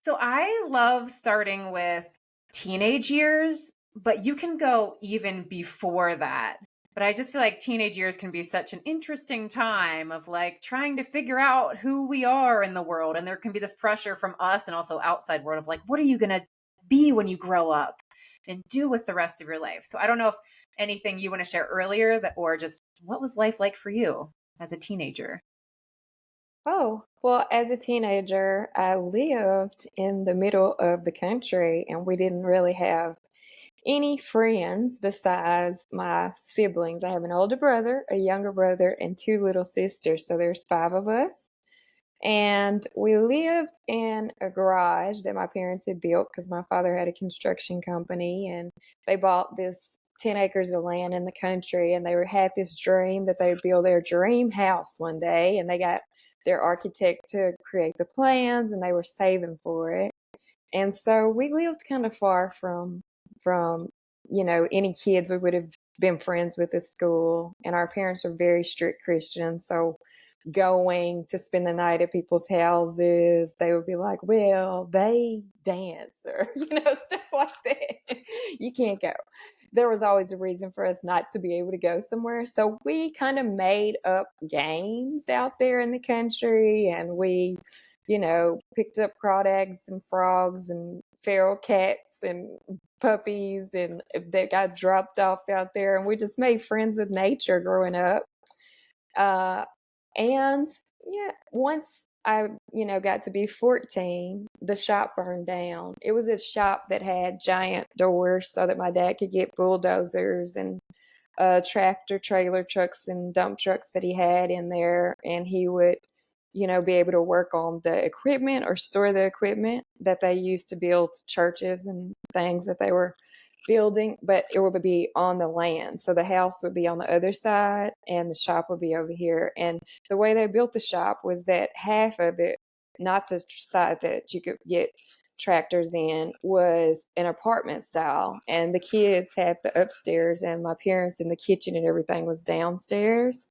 So I love starting with teenage years, but you can go even before that. But I just feel like teenage years can be such an interesting time of like trying to figure out who we are in the world. And there can be this pressure from us and also outside world of like, what are you going to be when you grow up and do with the rest of your life? So I don't know if anything you want to share earlier that, or just what was life like for you as a teenager? Oh, well, as a teenager, I lived in the middle of the country and we didn't really have any friends besides my siblings. I have an older brother, a younger brother, and two little sisters. So there's five of us. And we lived in a garage that my parents had built because my father had a construction company and they bought this 10 acres of land in the country and had this dream that they would build their dream house one day and they got their architect to create the plans and they were saving for it. And so we lived kind of far from any kids we would have been friends with at school, and our parents were very strict Christians, so going to spend the night at people's houses, they would be like, well, they dance or stuff like that. You can't go. There was always a reason for us not to be able to go somewhere, so we kind of made up games out there in the country, and we picked up crawdads and frogs and feral cats and puppies and that got dropped off out there, and we just made friends with nature growing up. uh and yeah, once I got to be 14, the shop burned down. It was a shop that had giant doors so that my dad could get bulldozers and tractor trailer trucks and dump trucks that he had in there, and he would be able to work on the equipment or store the equipment that they used to build churches and things that they were building, but it would be on the land. So the house would be on the other side and the shop would be over here. And the way they built the shop was that half of it, not the side that you could get tractors in, was an apartment style. And the kids had the upstairs and my parents in the kitchen and everything was downstairs.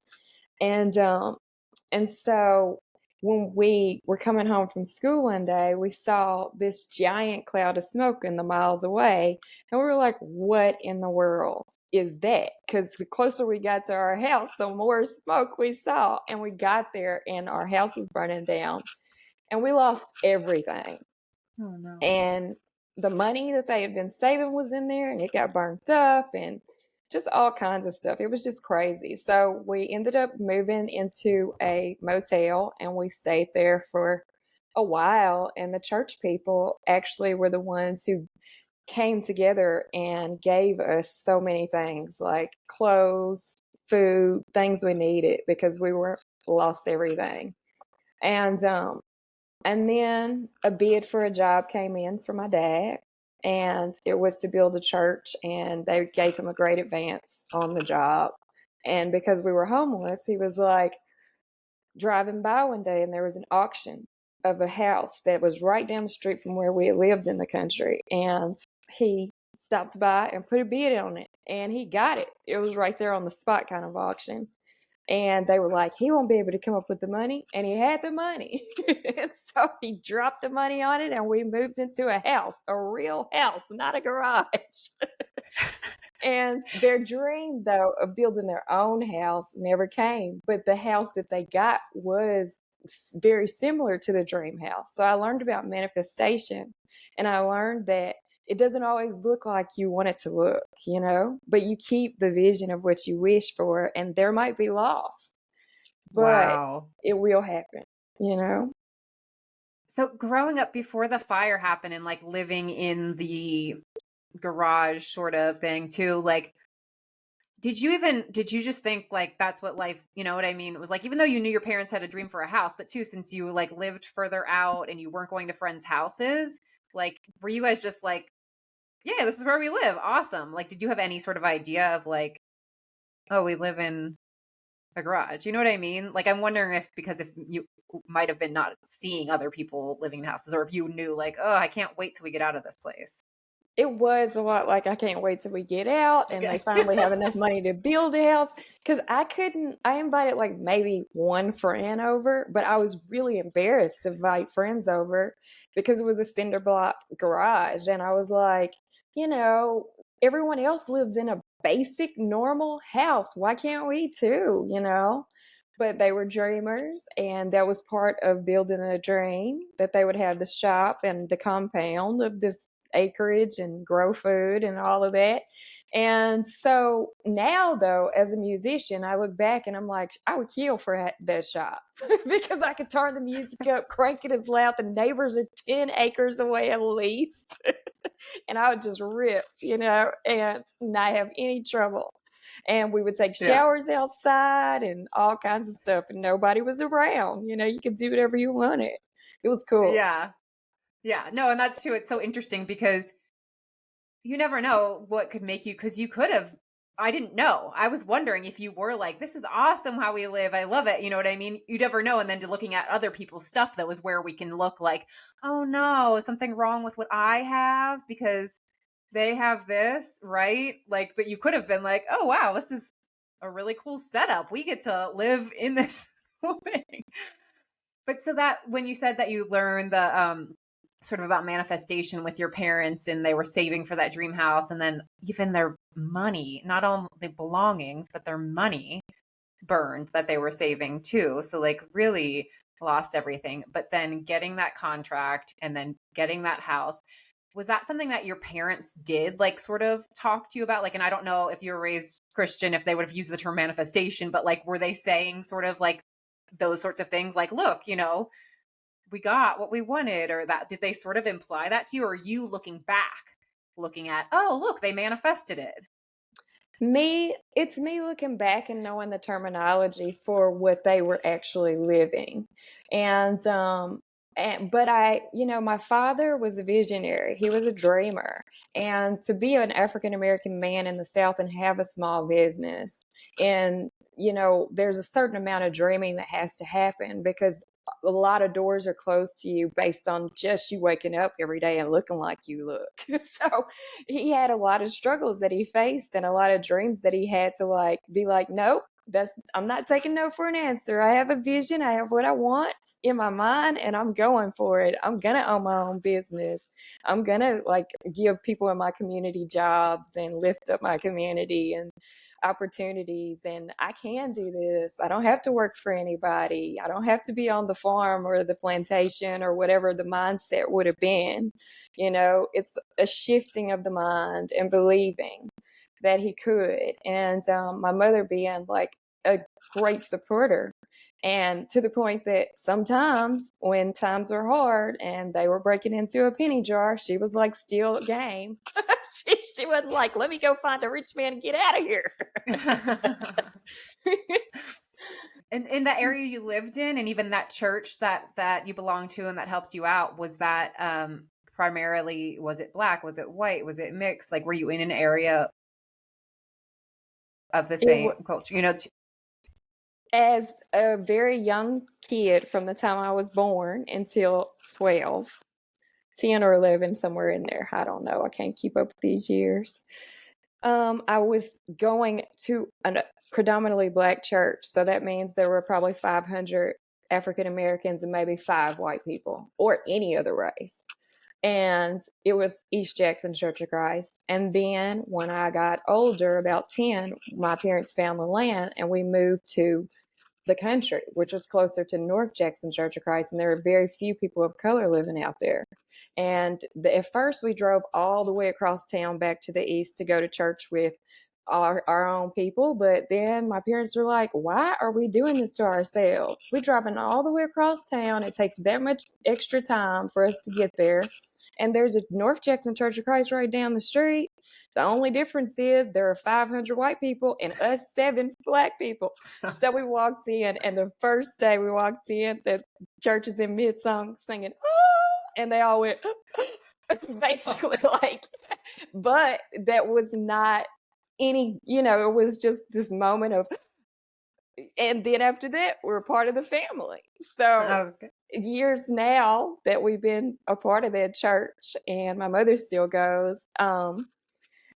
And so when we were coming home from school one day, we saw this giant cloud of smoke in the miles away. And we were like, what in the world is that? Because the closer we got to our house, the more smoke we saw. And we got there and our house was burning down and we lost everything. Oh no. And the money that they had been saving was in there and it got burnt up and just all kinds of stuff. It was just crazy. So we ended up moving into a motel and we stayed there for a while. And the church people actually were the ones who came together and gave us so many things like clothes, food, things we needed because we were lost everything. And then a bid for a job came in for my dad, and it was to build a church, and they gave him a great advance on the job. And because we were homeless, he was like driving by one day, and there was an auction of a house that was right down the street from where we had lived in the country. And he stopped by and put a bid on it, and he got it. It was right there on the spot kind of auction. And they were like, he won't be able to come up with the money. And he had the money. And so he dropped the money on it and we moved into a house, a real house, not a garage. And their dream, though, of building their own house never came. But the house that they got was very similar to the dream house. So I learned about manifestation and I learned that it doesn't always look like you want it to look, but you keep the vision of what you wish for, and there might be loss, but Wow. it will happen, you know? So growing up before the fire happened and like living in the garage sort of thing too, like did you just think like that's what life, you know what I mean? It was like even though you knew your parents had a dream for a house, but too since you like lived further out and you weren't going to friends' houses, like were you guys just like, yeah, this is where we live. Awesome. Like did you have any sort of idea of like, oh, we live in a garage. You know what I mean? Like I'm wondering if because if you might have been not seeing other people living in houses or if you knew like, oh, I can't wait till we get out of this place. It was a lot like, "I can't wait till we get out and they Okay. finally have enough money to build a house." Because I invited, like, maybe one friend over, but I was really embarrassed to invite friends over because it was a cinder block garage, and I was like, "You know, everyone else lives in a basic, normal house. Why can't we too?" You know? But they were dreamers, and that was part of building a dream, that they would have the shop and the compound of this acreage and grow food and all of that. And so now, though, as a musician, I look back and I'm like, I would kill for that shop because I could turn the music up, crank it as loud. The neighbors are 10 acres away at least. And I would just rip, and not have any trouble. And we would take Yeah. showers outside and all kinds of stuff, and nobody was around. You could do whatever you wanted. It was cool. Yeah. Yeah. No, and that's too, it's so interesting because you never know what could make you, because you could have, I didn't know. I was wondering if you were like, this is awesome how we live. I love it. You know what I mean? You never know. And then to looking at other people's stuff, that was where we can look like, oh no, is something wrong with what I have because they have this, right? Like, but you could have been like, oh wow, this is a really cool setup. We get to live in this thing. But so that when you said that you learned the sort of about manifestation with your parents and they were saving for that dream house, and then even their money, not only the belongings, but their money burned that they were saving too. So like really lost everything. But then getting that contract and then getting that house, was that something that your parents did like sort of talk to you about? Like, and I don't know if you were raised Christian, if they would have used the term manifestation, but like, were they saying sort of like those sorts of things like, look, we got what we wanted, or that, did they sort of imply that to you, or are you looking back, looking at, oh, look, they manifested it? It's me looking back and knowing the terminology for what they were actually living. And but my father was a visionary. He was a dreamer. And to be an African American man in the South and have a small business, and there's a certain amount of dreaming that has to happen because a lot of doors are closed to you based on just you waking up every day and looking like you look. So he had a lot of struggles that he faced and a lot of dreams that he had to like be like, nope, I'm not taking no for an answer. I have a vision. I have what I want in my mind and I'm going for it. I'm going to own my own business. I'm going to like give people in my community jobs and lift up my community and opportunities, and I can do this. I don't have to work for anybody. I don't have to be on the farm or the plantation or whatever the mindset would have been. It's a shifting of the mind and believing that he could. And my mother being like a great supporter. And to the point that sometimes when times were hard and they were breaking into a penny jar, she was like still game. she wasn't like, let me go find a rich man and get out of here. And in the area you lived in, and even that church that you belonged to and that helped you out, was that primarily, was it Black, was it white, was it mixed? Like, were you in an area of the It same culture? as a very young kid from the time I was born until 12, 10 or 11, somewhere in there. I don't know. I can't keep up with these years. I was going to a predominantly Black church. So that means there were probably 500 African Americans and maybe 5 white people or any other race. And it was East Jackson Church of Christ. And then when I got older, about 10, my parents found the land and we moved to the country, which was closer to North Jackson Church of Christ, and there were very few people of color living out there. And at first, we drove all the way across town back to the east to go to church with our own people. But then my parents were like, why are we doing this to ourselves? We're driving all the way across town. It takes that much extra time for us to get there. And there's a North Jackson Church of Christ right down the street. The only difference is there are 500 white people and us 7 Black people. So we walked in, and the first day we walked in, the church is in mid-song singing, oh, and they all went, basically like, but that was not it was just this moment of, and then after that, we're part of the family. So Okay. years now that we've been a part of that church, and my mother still goes.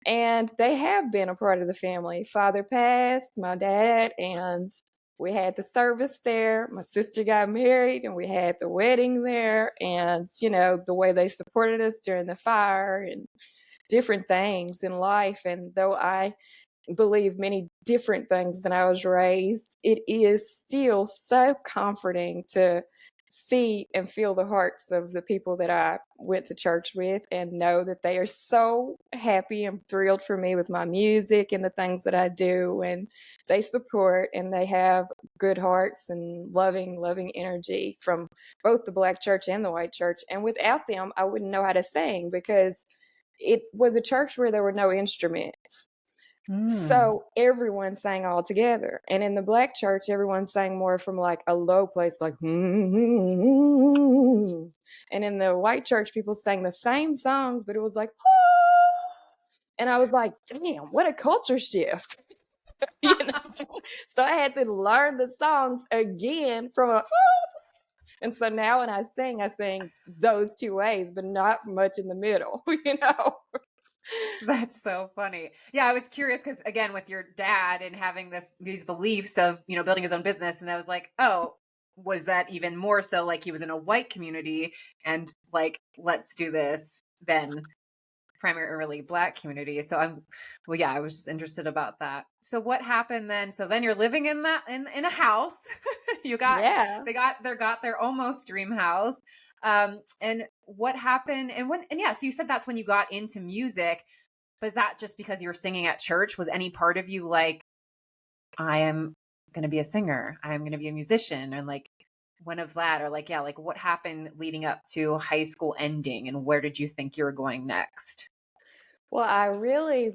And they have been a part of the family. Father passed, my dad, and we had the service there. My sister got married, and we had the wedding there. And, you know, the way they supported us during the fire and different things in life. And though I believe many different things than I was raised, it is still so comforting to see and feel the hearts of the people that I went to church with and know that they are so happy and thrilled for me with my music and the things that I do, and they support and they have good hearts and loving energy from both the Black church and the white church. And without them, I wouldn't know how to sing, because it was a church where there were no instruments. So everyone sang all together. And in the Black church, everyone sang more from like a low place, like, and in the white church, people sang the same songs, but it was like, and I was like, damn, what a culture shift. You know? So I had to learn the songs again from a, and so now when I sing those two ways, but not much in the middle, you know? That's so funny. Yeah, I was curious because again, with your dad and having these beliefs of, you know, building his own business, and I was like, oh, was that even more so like he was in a white community and like, let's do this than primarily Black community. So well, yeah, I was just interested about that. So what happened then? So then you're living in in a house. Yeah. They got their almost dream house. And what happened? And yeah, so you said that's when you got into music. But is that just because you were singing at church? Was any part of you like, I am going to be a singer, I'm going to be a musician, and like one of that, or like, yeah, like what happened leading up to high school ending, and where did you think you were going next? Well, I really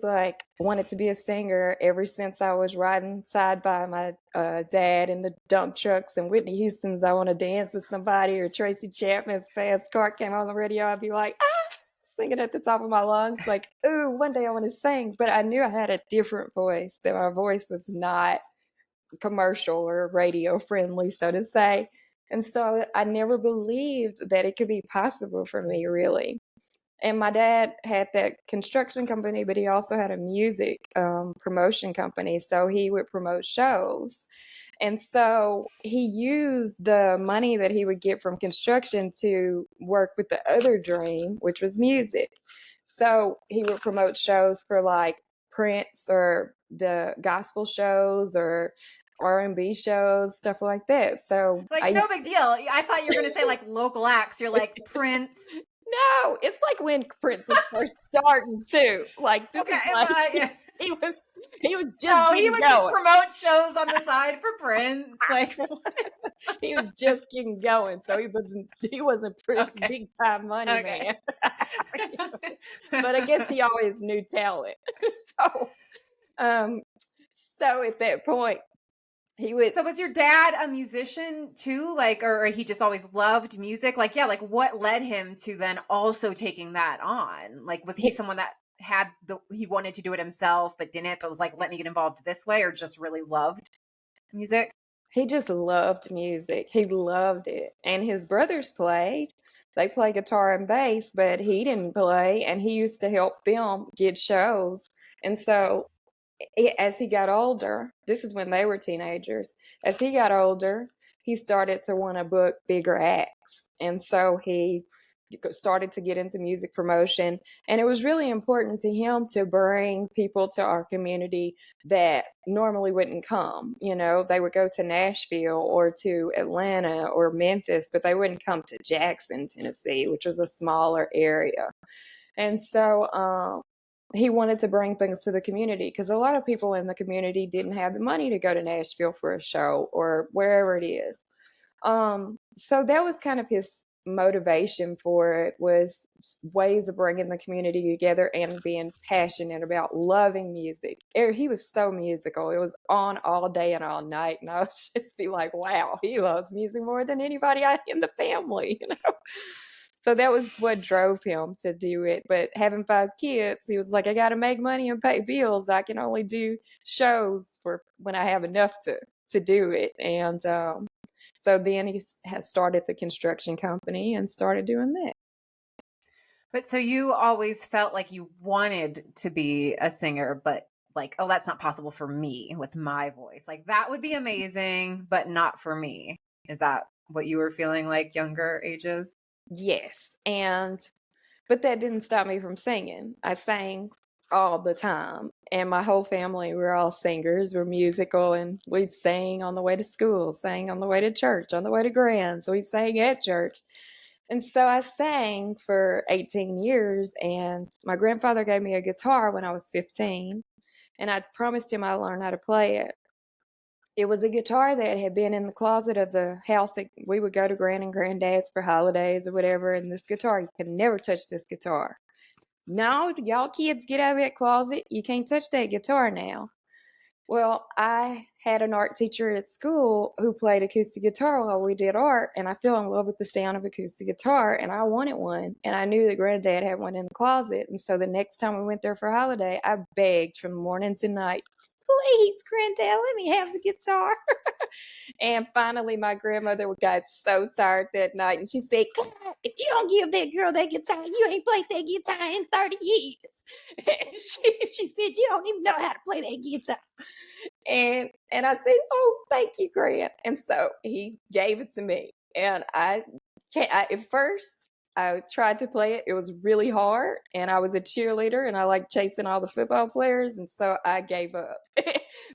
wanted to be a singer ever since I was riding side by my dad in the dump trucks and Whitney Houston's "I Want to Dance with Somebody" or Tracy Chapman's "Fast Car" came on the radio. I'd be like, ah, singing at the top of my lungs, like, ooh, one day I want to sing. But I knew I had a different voice, that my voice was not commercial or radio friendly, so to say. And so I never believed that it could be possible for me, really. And my dad had that construction company, but he also had a music promotion company. So he would promote shows. And so he used the money that he would get from construction to work with the other dream, which was music. So he would promote shows for like Prince or the gospel shows or R&B shows, stuff like that. So Like, I no big deal. I thought you were going to say like local acts. You're like Prince. No, it's like when Prince was first starting too. Like this Okay, is like well, yeah. he was he was just No, he getting would just going. promote shows on the side for Prince. Like, He was just getting going, so he wasn't Prince okay, big time money okay. man. But I guess he always knew talent. So um so at that point he would So was your dad a musician too? Like, or he just always loved music? Like, yeah, like what led him to then also taking that on? Like, was he he, someone that he wanted to do it himself, but didn't, but was like, let me get involved this way, or just really loved music? he just loved music. He loved it. And his brothers played. They play guitar and bass, but he didn't play. And he used to help them get shows. And so as he got older, this is when they were teenagers, as he got older, he started to want to book bigger acts. And so he started to get into music promotion. And it was really important to him to bring people to our community that normally wouldn't come. You know, they would go to Nashville or to Atlanta or Memphis, but they wouldn't come to Jackson, Tennessee, which was a smaller area. And so he wanted to bring things to the community because a lot of people in the community didn't have the money to go to Nashville for a show or wherever it is. So that was kind of his motivation for it, was ways of bringing the community together and being passionate about loving music. He was so musical. It was on all day and all night. And I would just be like, wow, he loves music more than anybody in the family, you know? So that was what drove him to do it. But having 5 kids, he was like, I got to make money and pay bills. I can only do shows for when I have enough to do it. And So then he has started the construction company and started doing that. But so you always felt like you wanted to be a singer, but like, oh, that's not possible for me with my voice. Like that would be amazing, but not for me. Is that what you were feeling like younger ages? Yes. But that didn't stop me from singing. I sang all the time. And my whole family, we're all singers. We're musical, and we sang on the way to school, sang on the way to church, on the way to Grand. So we sang at church. And so I sang for 18 years, and my grandfather gave me a guitar when I was 15, and I promised him I'd learn how to play it. It was a guitar that had been in the closet of the house that we would go to Grand and Granddad's for holidays or whatever, and this guitar, you could never touch this guitar. No, y'all kids, get out of that closet. You can't touch that guitar now. Well, I had an art teacher at school who played acoustic guitar while we did art, and I fell in love with the sound of acoustic guitar, and I wanted one. And I knew that Granddad had one in the closet, and so the next time we went there for holiday, I begged from morning to night, please, Granddad, let me have the guitar. And finally, my grandmother got so tired that night, and she said, if you don't give that girl that guitar, you ain't played that guitar in 30 years. And she said, you don't even know how to play that guitar. And I said, oh, thank you, Grant. And so he gave it to me. And at first, I tried to play it. It was really hard. And I was a cheerleader, and I liked chasing all the football players. And so I gave up.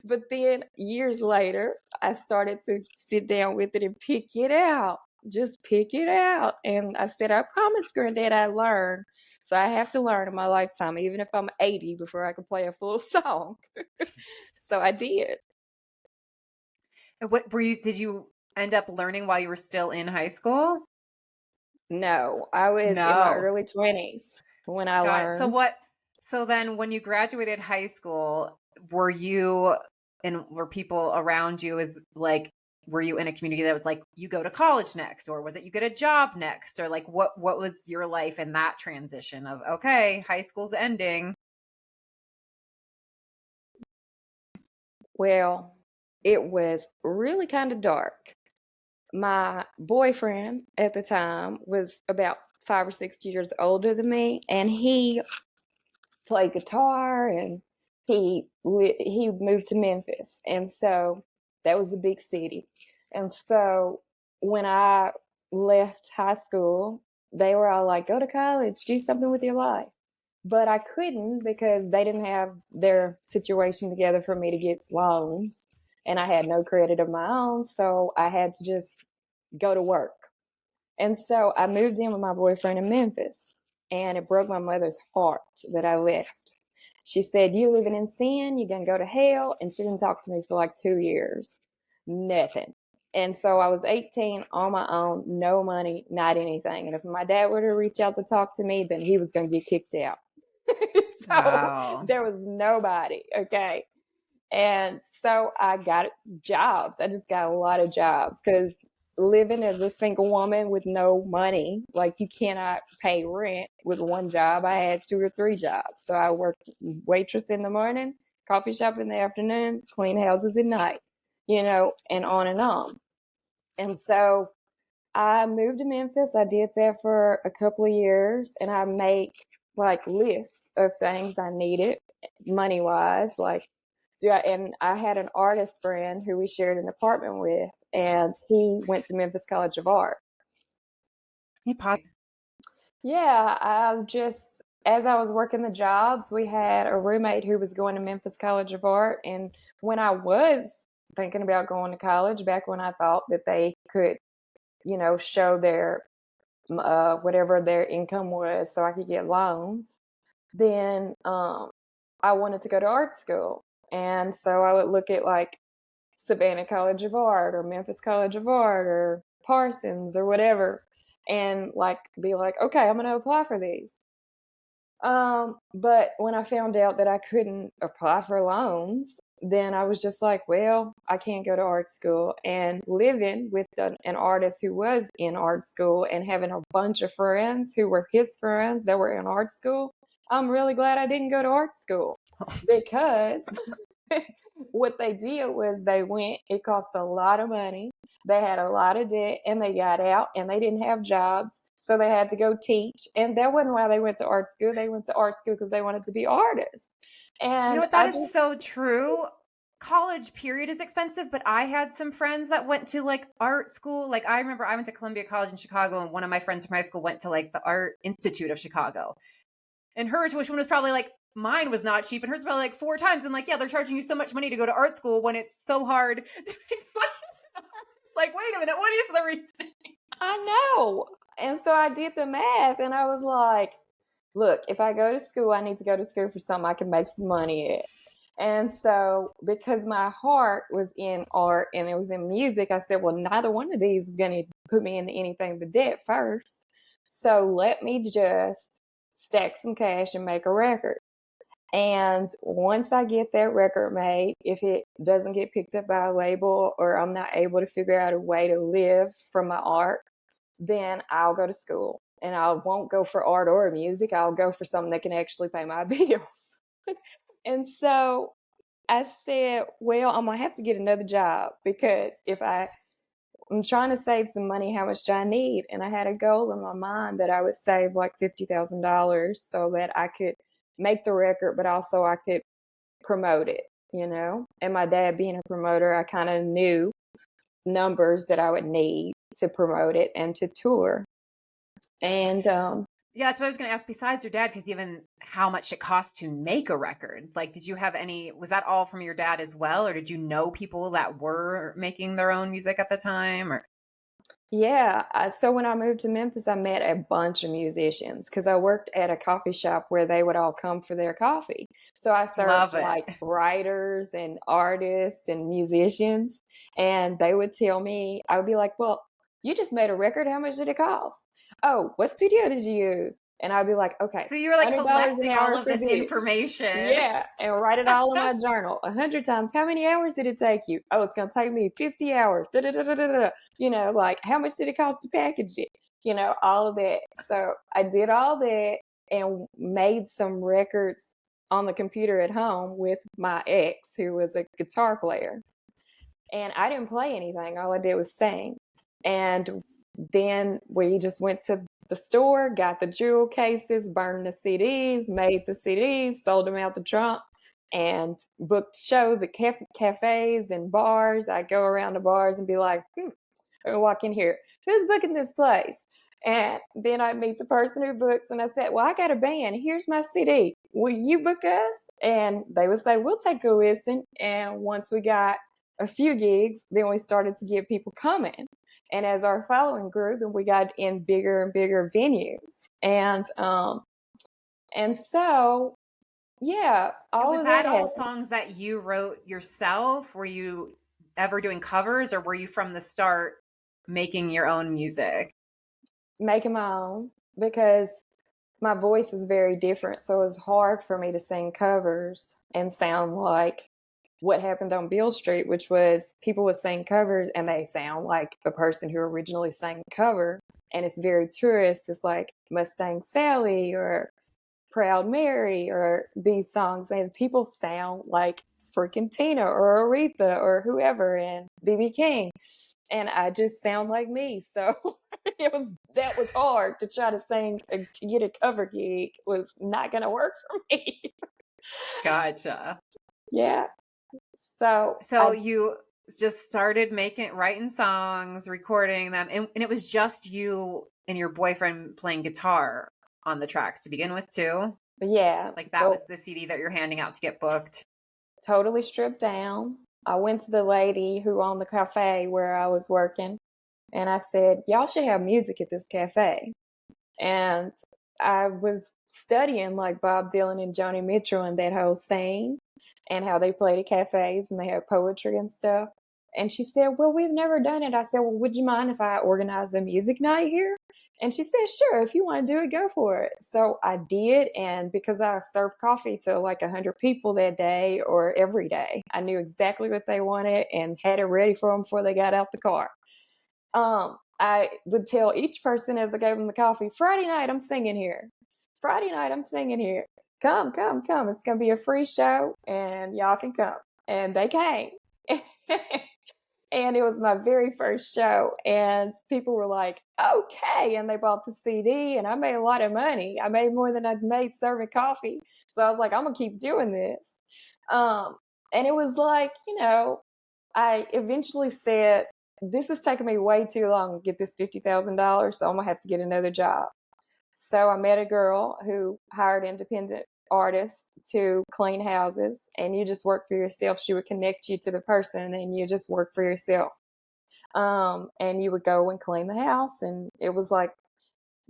But then years later, I started to sit down with it and pick it out. Just pick it out. And I said, I promised Granddad I'd learn. So I have to learn in my lifetime, even if I'm 80, before I can play a full song. So I did. What were you, did you end up learning while you were still in high school? No, I was in my No. early 20s when I Got it. learned. So then when you graduated high school, were you and were people around you as like, were you in a community that was like, you go to college next, or was it you get a job next, or like what was your life in that transition of, okay, high school's ending? Well, it was really kind of dark. My boyfriend at the time was about 5 or 6 years older than me, and he played guitar, and he moved to Memphis, and so that was the big city. And so when I left high school, they were all like, "Go to college, do something with your life." But I couldn't because they didn't have their situation together for me to get loans, and I had no credit of my own, so I had to just go to work. And so I moved in with my boyfriend in Memphis, and it broke my mother's heart that I left. She said, "You living in sin, you're going to go to hell." And she didn't talk to me for like 2 years. Nothing. And so I was 18 on my own, no money, not anything. And if my dad were to reach out to talk to me, then he was going to get kicked out. So Wow. there was nobody. Okay. And so I got jobs. I just got a lot of jobs because living as a single woman with no money, like you cannot pay rent with one job. I had 2 or 3 jobs. So I worked waitress in the morning, coffee shop in the afternoon, clean houses at night, and on and on. And so I moved to Memphis. I did that for a couple of years, and I make like lists of things I needed money wise, and I had an artist friend who we shared an apartment with, and he went to Memphis College of Art. Yeah, as I was working the jobs, we had a roommate who was going to Memphis College of Art. And when I was thinking about going to college, back when I thought that they could, show their whatever their income was so I could get loans, then I wanted to go to art school. And so I would look at like Savannah College of Art or Memphis College of Art or Parsons or whatever, and like be like, okay, I'm going to apply for these. But when I found out that I couldn't apply for loans, then I was just like, well, I can't go to art school. And living with an artist who was in art school and having a bunch of friends who were his friends that were in art school, I'm really glad I didn't go to art school because what they did was they went, it cost a lot of money. They had a lot of debt and they got out and they didn't have jobs. So they had to go teach. And that wasn't why they went to art school. They went to art school because they wanted to be artists. You know And what? That I is just, so true. College period is expensive, but I had some friends that went to like art school. Like I remember I went to Columbia College in Chicago, and one of my friends from high school went to like the Art Institute of Chicago. And her tuition was probably like mine was not cheap, and hers was probably like 4 times. And like, yeah, they're charging you so much money to go to art school when it's so hard to make money. It's like, wait a minute, what is the reason? I know. And so I did the math and I was like, look, if I go to school, I need to go to school for something I can make some money at. And so, because my heart was in art and it was in music, I said, well, neither one of these is going to put me into anything but debt first. So, let me just stack some cash and make a record. And once I get that record made, if it doesn't get picked up by a label or I'm not able to figure out a way to live from my art, then I'll go to school and I won't go for art or music. I'll go for something that can actually pay my bills. And so I said, well, I'm going to have to get another job because I'm trying to save some money, how much do I need? And I had a goal in my mind that I would save like $50,000 so that I could make the record, but also I could promote it, you know? And my dad being a promoter, I kind of knew numbers that I would need to promote it and to tour. And Yeah, that's what I was going to ask. Besides your dad, because even how much it costs to make a record, like, did you have any? Was that all from your dad as well, or did you know people that were making their own music at the time? Or yeah, so when I moved to Memphis, I met a bunch of musicians because I worked at a coffee shop where they would all come for their coffee. So I served love it. like writers and artists and musicians, and they would tell me, I would be like, well, you just made a record. How much did it cost? Oh, what studio did you use? And I'd be like, okay, So you were like $100 an collecting all hour of for this this. information. Yeah, and write it all in my journal 100 times. How many hours did it take you? Oh, it's going to take me 50 hours. Da, da, da, da, da, da. You know, like how much did it cost to package it? You know, all of that. So I did all that and made some records on the computer at home with my ex, who was a guitar player. And I didn't play anything. All I did was sing. And then we just went to the store, got the jewel cases, burned the CDs, made the CDs, sold them out the trunk, and booked shows at cafes and bars. I go around the bars and be like, I walk in here, who's booking this place? And then I meet the person who books, and I said, well, I got a band. Here's my CD. Will you book us? And they would say, we'll take a listen. And once we got a few gigs, then we started to get people coming. And as our following grew, then we got in bigger and bigger venues. And so, yeah, And all was of that that all happened. songs that you wrote yourself? Were you ever doing covers, or were you from the start making your own music? Making my own because my voice was very different. So it was hard for me to sing covers and sound like what happened on Beale Street, which was people would sing covers and they sound like the person who originally sang the cover. And it's very tourist. It's like Mustang Sally or Proud Mary or these songs. And people sound like freaking Tina or Aretha or whoever and BB King. And I just sound like me. So that was hard to try to sing to get a cover gig was not going to work for me. Gotcha. Yeah. So So you just started writing songs, recording them, and it was just you and your boyfriend playing guitar on the tracks to begin with too. yeah, Like that so was the CD that you're handing out to get booked. totally stripped down. I went to the lady who owned the cafe where I was working and I said, y'all should have music at this cafe. And I was studying like Bob Dylan and Joni Mitchell and that whole scene and how they played at cafes and they had poetry and stuff. And she said, well, we've never done it. I said, well, would you mind if I organize a music night here? And she said, sure, if you want to do it, go for it. So I did. And because I served coffee to like 100 people that day or every day, I knew exactly what they wanted and had it ready for them before they got out the car. I would tell each person as I gave them the coffee, Friday night, I'm singing here. Friday night, I'm singing here. Come, come, come. It's going to be a free show and y'all can come. and they came. And it was my very first show, and people were like, okay, and they bought the CD, and I made a lot of money. I made more than I'd made serving coffee. So I was like, I'm gonna keep doing this. And it was like, I eventually said, this is taking me way too long to get this $50,000, so I'm gonna have to get another job. So I met a girl who hired independent artists to clean houses, and you just work for yourself. She would connect you to the person, and you just work for yourself. And you would go and clean the house, and it was like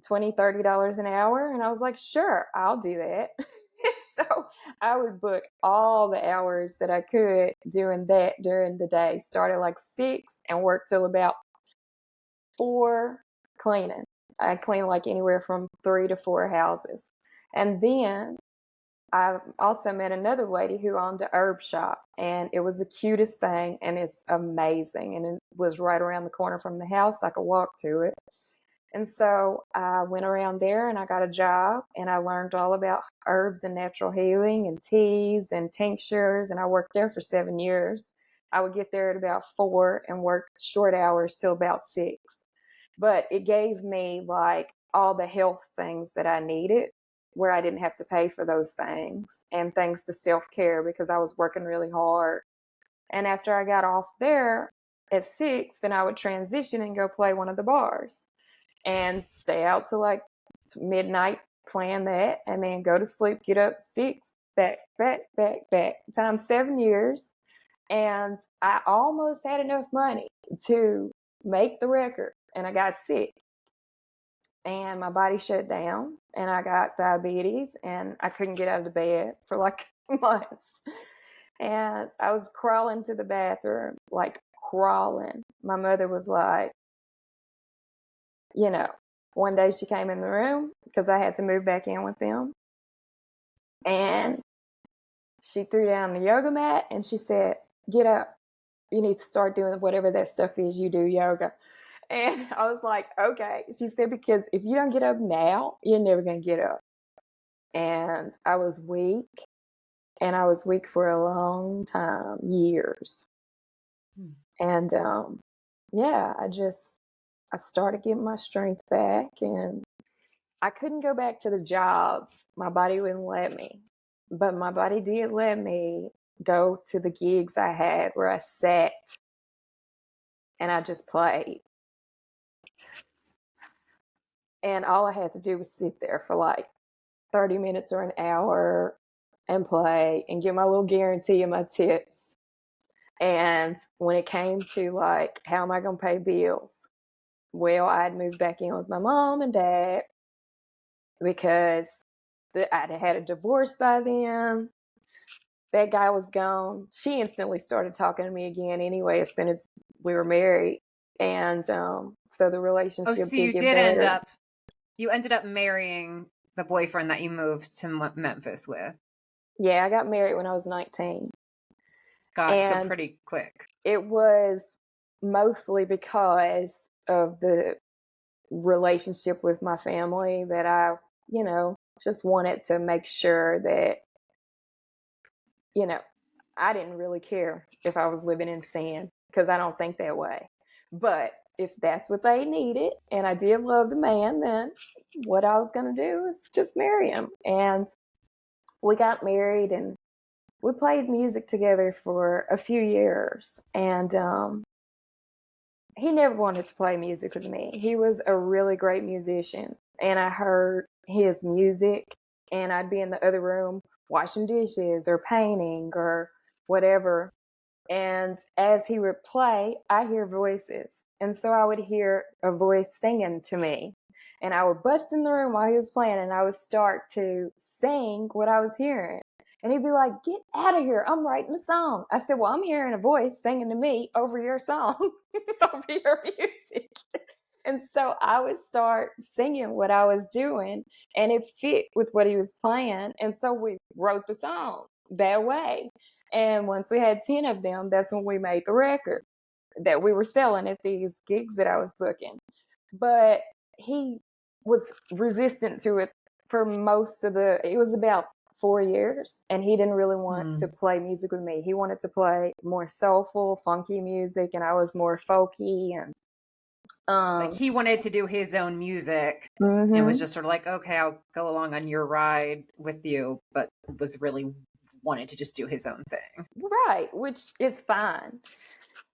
$20-$30 an hour. And I was like, sure, I'll do that. So I would book all the hours that I could doing that during the day. Started like 6 and worked till about 4 cleaning. I cleaned like anywhere from 3 to 4 houses. And then I also met another lady who owned a herb shop, and it was the cutest thing, and it's amazing. And it was right around the corner from the house. I could walk to it. And so I went around there and I got a job, and I learned all about herbs and natural healing and teas and tinctures. And I worked there for 7 years. I would get there at about 4 and work short hours till about 6. But it gave me like all the health things that I needed, where I didn't have to pay for those things, and things to self-care because I was working really hard. And after I got off there at 6, then I would transition and go play one of the bars and stay out till like midnight playing that, and then go to sleep, get up 6, back, times 7 years. And I almost had enough money to make the record, and I got sick. And my body shut down, and I got diabetes, and I couldn't get out of the bed for like months. And I was crawling to the bathroom, like crawling. My mother was like, one day she came in the room because I had to move back in with them. And she threw down the yoga mat and she said, get up. You need to start doing whatever that stuff is you do, yoga. And I was like, okay. She said, because if you don't get up now, you're never going to get up. And I was weak. And I was weak for a long time, years. And I started getting my strength back, and I couldn't go back to the jobs. My body wouldn't let me. But my body did let me go to the gigs I had where I sat and I just played. And all I had to do was sit there for like 30 minutes or an hour and play and get my little guarantee of my tips. And when it came to like, how am I going to pay bills? Well, I'd moved back in with my mom and dad because I'd had a divorce by then. That guy was gone. She instantly started talking to me again anyway as soon as we were married. And so the relationship so did get better. You ended up marrying the boyfriend that you moved to Memphis with. Yeah, I got married when I was 19. So pretty quick. It was mostly because of the relationship with my family that I, just wanted to make sure that, I didn't really care if I was living in sin, because I don't think that way. But if that's what they needed, and I did love the man, then what I was going to do was just marry him. And we got married, and we played music together for a few years. And he never wanted to play music with me. He was a really great musician, and I heard his music, and I'd be in the other room washing dishes or painting or whatever. And as he would play, I hear voices. And so I would hear a voice singing to me. And I would bust in the room while he was playing, and I would start to sing what I was hearing. And he'd be like, get out of here. I'm writing a song. I said, well, I'm hearing a voice singing to me over your song, over your music. And so I would start singing what I was doing, and it fit with what he was playing. And so we wrote the song that way. And once we had 10 of them, that's when we made the record that we were selling at these gigs that I was booking. But he was resistant to it for most of it was about 4 years, and he didn't really want to Mm. play music with me. He wanted to play more soulful, funky music, and I was more folky and Like he wanted to do his own music and was mhm. just sort of like, okay, I'll go along on your ride with you, but was really wanted to just do his own thing. Right, which is fine.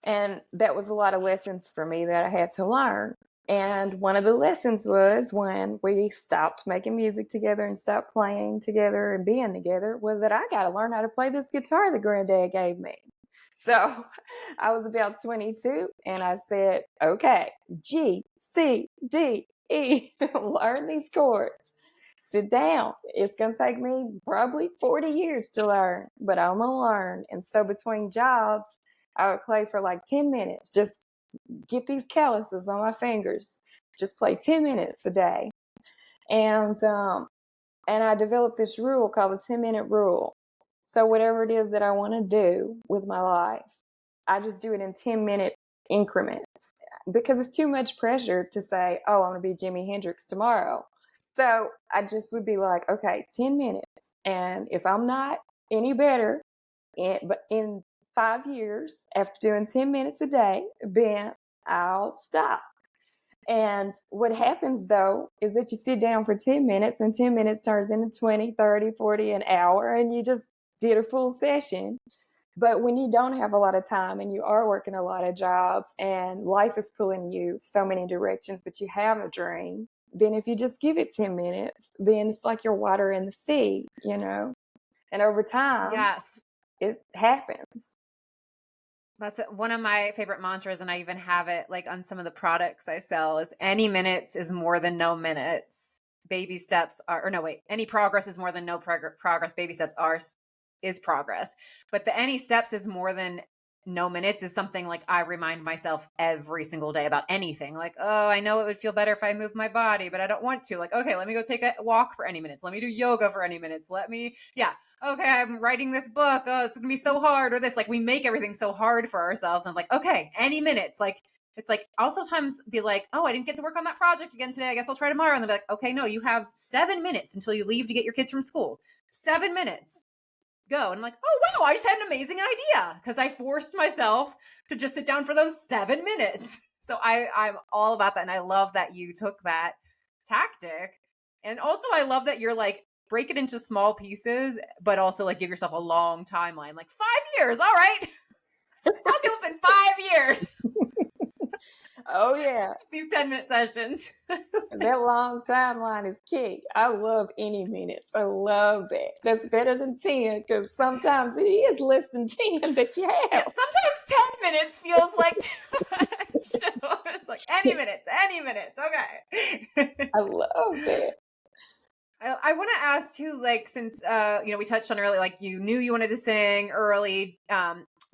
And that was a lot of lessons for me that I had to learn. And one of the lessons was when we stopped making music together and stopped playing together and being together was that I got to learn how to play this guitar that Granddad gave me. So I was about 22 and I said, okay, G, C, D, E, learn these chords. Sit down. It's going to take me probably 40 years to learn, but I'm going to learn. And so between jobs, I would play for like 10 minutes, just get these calluses on my fingers, just play 10 minutes a day. And I developed this rule called the 10-minute rule. So whatever it is that I want to do with my life, I just do it in 10-minute increments because it's too much pressure to say, oh, I'm going to be Jimi Hendrix tomorrow. So I just would be like, okay, 10 minutes. And if I'm not any better in 5 years after doing 10 minutes a day, then I'll stop. And what happens though is that you sit down for 10 minutes and 10 minutes turns into 20, 30, 40, an hour, and you just did a full session. But when you don't have a lot of time and you are working a lot of jobs and life is pulling you so many directions, but you have a dream, then if you just give it 10 minutes, then it's like you're water in the sea, you know? And over time, Yes. it happens. That's one of my favorite mantras, and I even have it like on some of the products I sell is any minutes is more than no minutes. Baby steps are, or no, wait, any progress is more than no progress. Baby steps is progress. But the any steps is more than no minutes is something like I remind myself every single day about anything. Like, oh, I know it would feel better if I moved my body, but I don't want to. Like, okay, let me go take a walk for any minutes. Let me do yoga for any minutes. Yeah, okay, I'm writing this book. Oh, it's gonna be so hard, or this. Like, we make everything so hard for ourselves. And I'm like, okay, any minutes. Like, it's like also times be like, oh, I didn't get to work on that project again today. I guess I'll try tomorrow. And they'll be like, okay, no, you have 7 minutes until you leave to get your kids from school. 7 minutes. Go. And I'm like, oh wow, I just had an amazing idea because I forced myself to just sit down for those 7 minutes. So I'm all about that. And I love that you took that tactic. And also I love that you're like, break it into small pieces, but also like give yourself a long timeline, like 5 years. All right. I'll give up in 5 years. Oh, yeah. These 10-minute sessions. That long timeline is key. I love any minutes. I love that. That's better than 10 because sometimes it is less than 10 that you Yeah, have. sometimes 10 minutes feels like too much. It's like any minutes. Okay. I love that. I want to ask too, like, since we touched on earlier, like you knew you wanted to sing early,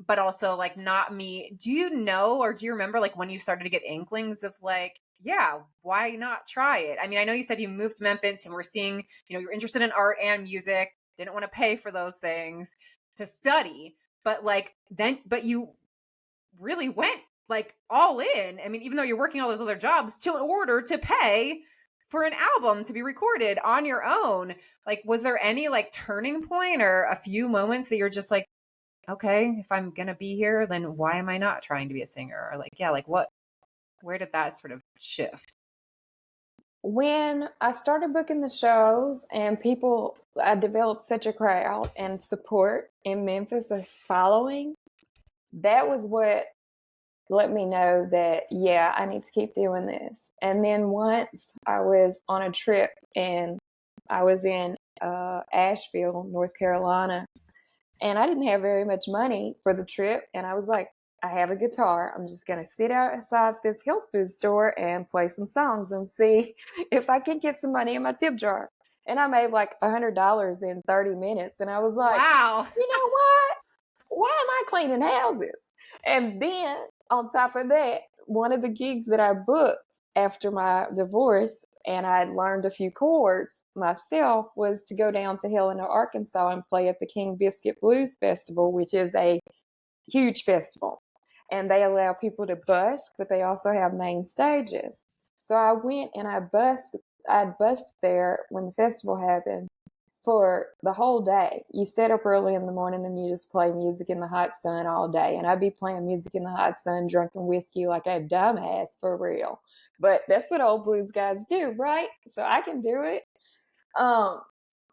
but also like not me. Do you know, or do you remember like when you started to get inklings of like, yeah, why not try it? I mean, I know you said you moved to Memphis and we're seeing, you're interested in art and music, didn't want to pay for those things to study, but but you really went like all in. I mean, even though you're working all those other jobs to in order to pay for an album to be recorded on your own. Like, was there any like turning point or a few moments that you're just like, okay, if I'm gonna be here, then why am I not trying to be a singer? Or like, yeah, like where did that sort of shift? When I started booking the shows and I developed such a crowd and support in Memphis, a following, that was what let me know that, yeah, I need to keep doing this. And then once I was on a trip and I was in Asheville, North Carolina, and I didn't have very much money for the trip. And I was like, I have a guitar. I'm just going to sit outside this health food store and play some songs and see if I can get some money in my tip jar. And I made like $100 in 30 minutes. And I was like, Wow. you know what? Why am I cleaning houses? And then on top of that, one of the gigs that I booked after my divorce and I had learned a few chords myself was to go down to Helena, Arkansas and play at the King Biscuit Blues Festival, which is a huge festival. And they allow people to busk, but they also have main stages. So I went and I'd busked there when the festival happened. for the whole day. You sit up early in the morning and you just play music in the hot sun all day. And I'd be playing music in the hot sun, drinking whiskey like a dumbass for real. But that's what old blues guys do, right? So I can do it. Um,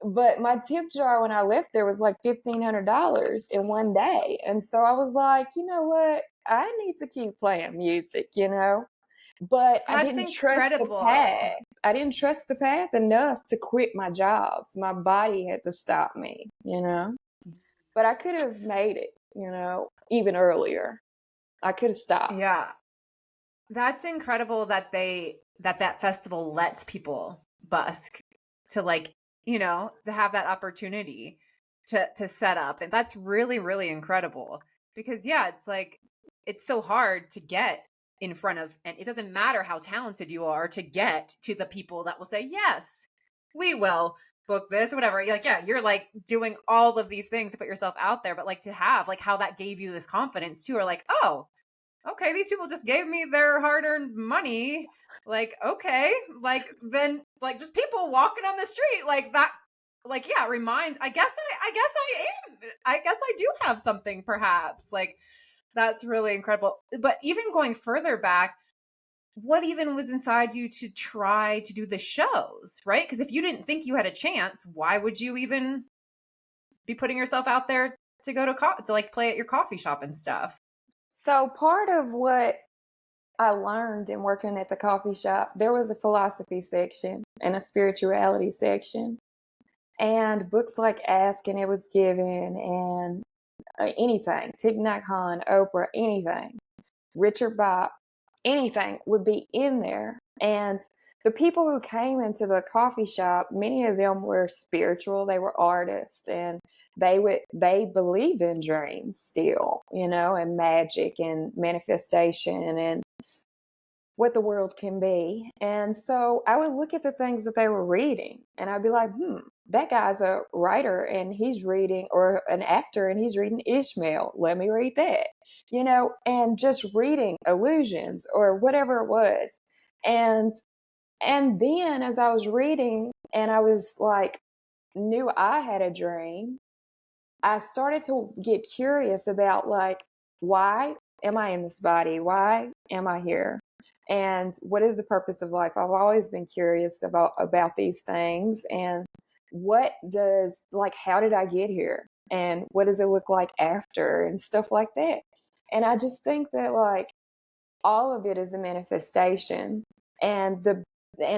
but my tip jar when I left there was like $1,500 in one day. And so I was like, you know what? I need to keep playing music, you know? But I That's didn't trust the incredible. path. I didn't trust the path enough to quit my jobs. My body had to stop me, you know? But I could have made it, you know, even earlier. I could have stopped. Yeah. That's incredible that that festival lets people busk to like, to have that opportunity to set up. And that's really, really incredible because yeah, it's like it's so hard to get in front of, and it doesn't matter how talented you are to get to the people that will say, "Yes, we will book this," or whatever. You're like, yeah, you're like doing all of these things to put yourself out there, but like to have like how that gave you this confidence too, or like, "Oh, okay, these people just gave me their hard-earned money. Like, okay, like then like just people walking on the street like that, like yeah, reminds I guess I do have something perhaps. Like that's really incredible. But even going further back, what even was inside you to try to do the shows, right? Because if you didn't think you had a chance, why would you even be putting yourself out there to go to like play at your coffee shop and stuff? So part of what I learned in working at the coffee shop, there was a philosophy section and a spirituality section. And books like Ask and It Was Given and anything, Thich Nhat Hanh, Oprah, anything, Richard Bach, anything would be in there. And the people who came into the coffee shop, many of them were spiritual, they were artists, and they believe in dreams still, you know, and magic and manifestation and what the world can be. And so I would look at the things that they were reading and I'd be like, that guy's a writer and he's reading, or an actor and he's reading Ishmael. Let me read that, you know, and just reading illusions or whatever it was. And then as I was reading and I was like, knew I had a dream, I started to get curious about like, why am I in this body? Why am I here? And what is the purpose of life? I've always been curious about these things, and what does, like, how did I get here? And what does it look like after and stuff like that? And I just think that like all of it is a manifestation, and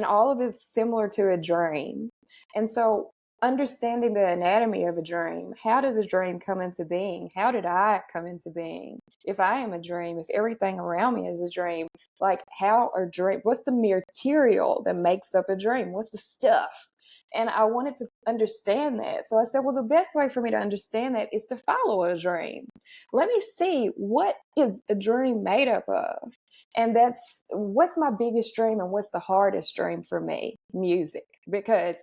all of it is similar to a dream. And so understanding the anatomy of a dream, how does a dream come into being? How did I come into being? If I am a dream, if everything around me is a dream, like how are dream, what's the material that makes up a dream? What's the stuff? And I wanted to understand that. So I said, well, the best way for me to understand that is to follow a dream. Let me see, what is a dream made up of? And that's what's my biggest dream and what's the hardest dream for me? Music, because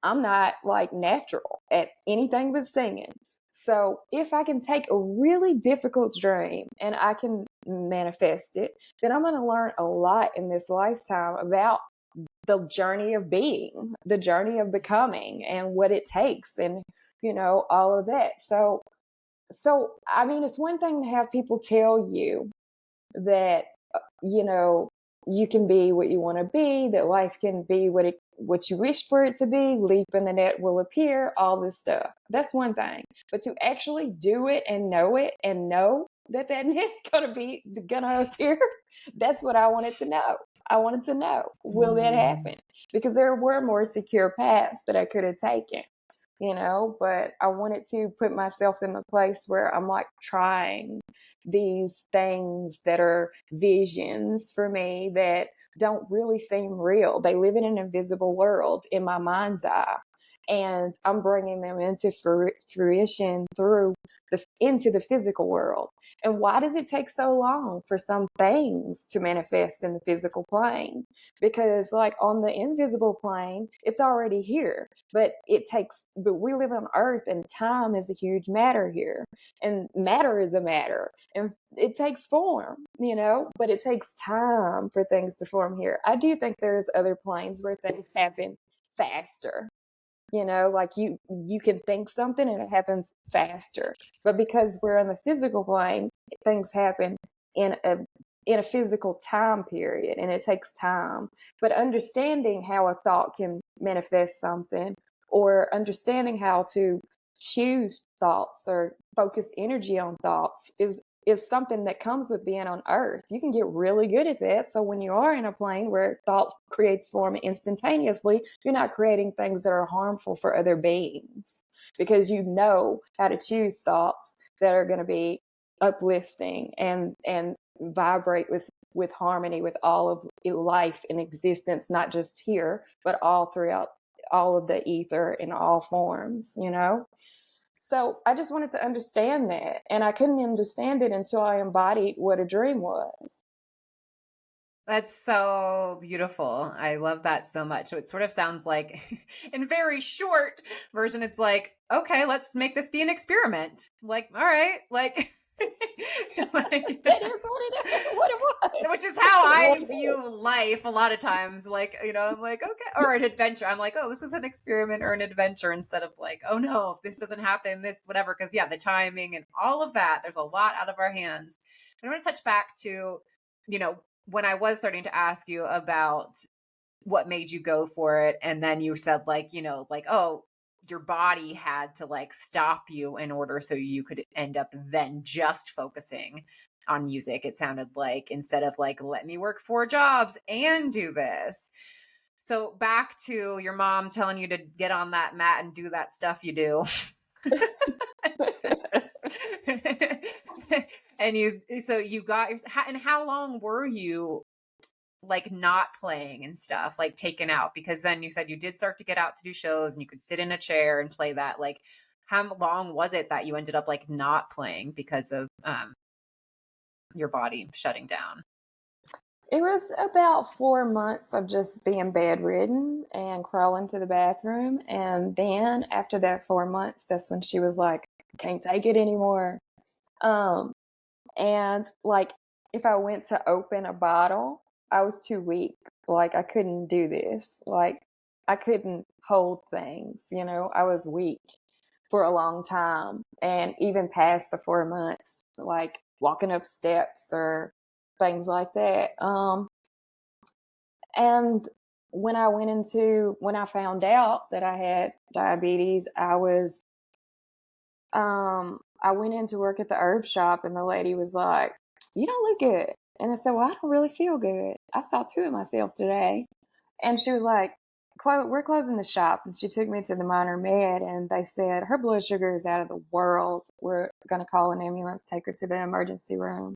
I'm not like natural at anything but singing. So if I can take a really difficult dream and I can manifest it, then I'm going to learn a lot in this lifetime about the journey of being, the journey of becoming, and what it takes, and you know, all of that. So I mean, it's one thing to have people tell you that you know, you can be what you want to be, that life can be what you wish for it to be, leap and the net will appear, all this stuff. That's one thing. But to actually do it and know that net's gonna appear, that's what I wanted to know. I wanted to know, will that happen? Because there were more secure paths that I could have taken, you know, but I wanted to put myself in the place where I'm like trying these things that are visions for me that don't really seem real. They live in an invisible world in my mind's eye. And I'm bringing them into fruition into the physical world. And why does it take so long for some things to manifest in the physical plane? Because like on the invisible plane, it's already here, but we live on earth and time is a huge matter here. And matter is a matter and it takes form, you know, but it takes time for things to form here. I do think there's other planes where things happen faster. Like you can think something and it happens faster. But because we're on the physical plane, things happen in a physical time period, and it takes time. But understanding how a thought can manifest something, or understanding how to choose thoughts or focus energy on thoughts, is something that comes with being on earth. You can get really good at that. So when you are in a plane where thought creates form instantaneously, you're not creating things that are harmful for other beings, because you know how to choose thoughts that are going to be uplifting and vibrate with harmony with all of life and existence, not just here, but all throughout all of the ether in all forms. So I just wanted to understand that. And I couldn't understand it until I embodied what a dream was. That's so beautiful. I love that so much. So it sort of sounds like, in very short version, it's like, okay, let's make this be an experiment. Like, all right, like, like That is what it was. which is how I view life a lot of times. Like, I'm like, okay, or an adventure. I'm like, oh, this is an experiment or an adventure, instead of like, oh no, if this doesn't happen, this, whatever. Cause yeah, the timing and all of that, there's a lot out of our hands. I want to touch back to, when I was starting to ask you about what made you go for it. And then you said like, like, oh, your body had to like stop you in order so you could end up then just focusing on music. It sounded like, instead of like, let me work 4 jobs and do this. So back to your mom telling you to get on that mat and do that stuff you do. And you got, and how long were you like not playing and stuff, like taken out? Because then you said you did start to get out to do shows and you could sit in a chair and play that. Like, how long was it that you ended up like not playing because of your body shutting down? It was about 4 months of just being bedridden and crawling to the bathroom. And then after that 4 months, that's when she was like, can't take it anymore. Um, and like, if I went to open a bottle, I was too weak. Like, I couldn't do this. Like, I couldn't hold things. I was weak for a long time. And even past the 4 months, like walking up steps or things like that. And when I found out that I had diabetes, I went in to work at the herb shop, and the lady was like, you don't look good. And I said, well, I don't really feel good. I saw 2 of myself today. And she was like, we're closing the shop. And she took me to the minor med, and they said, her blood sugar is out of the world. We're going to call an ambulance, take her to the emergency room.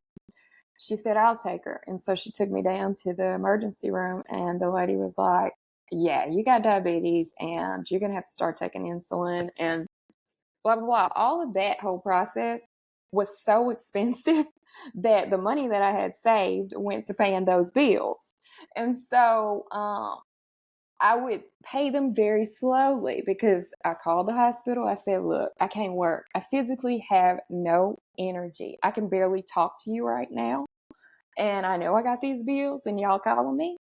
She said, I'll take her. And so she took me down to the emergency room, and the lady was like, yeah, you got diabetes and you're going to have to start taking insulin and blah, blah, blah. All of that whole process was so expensive that the money that I had saved went to paying those bills. And so I would pay them very slowly, because I called the hospital. I said, look, I can't work. I physically have no energy. I can barely talk to you right now. And I know I got these bills and y'all calling me,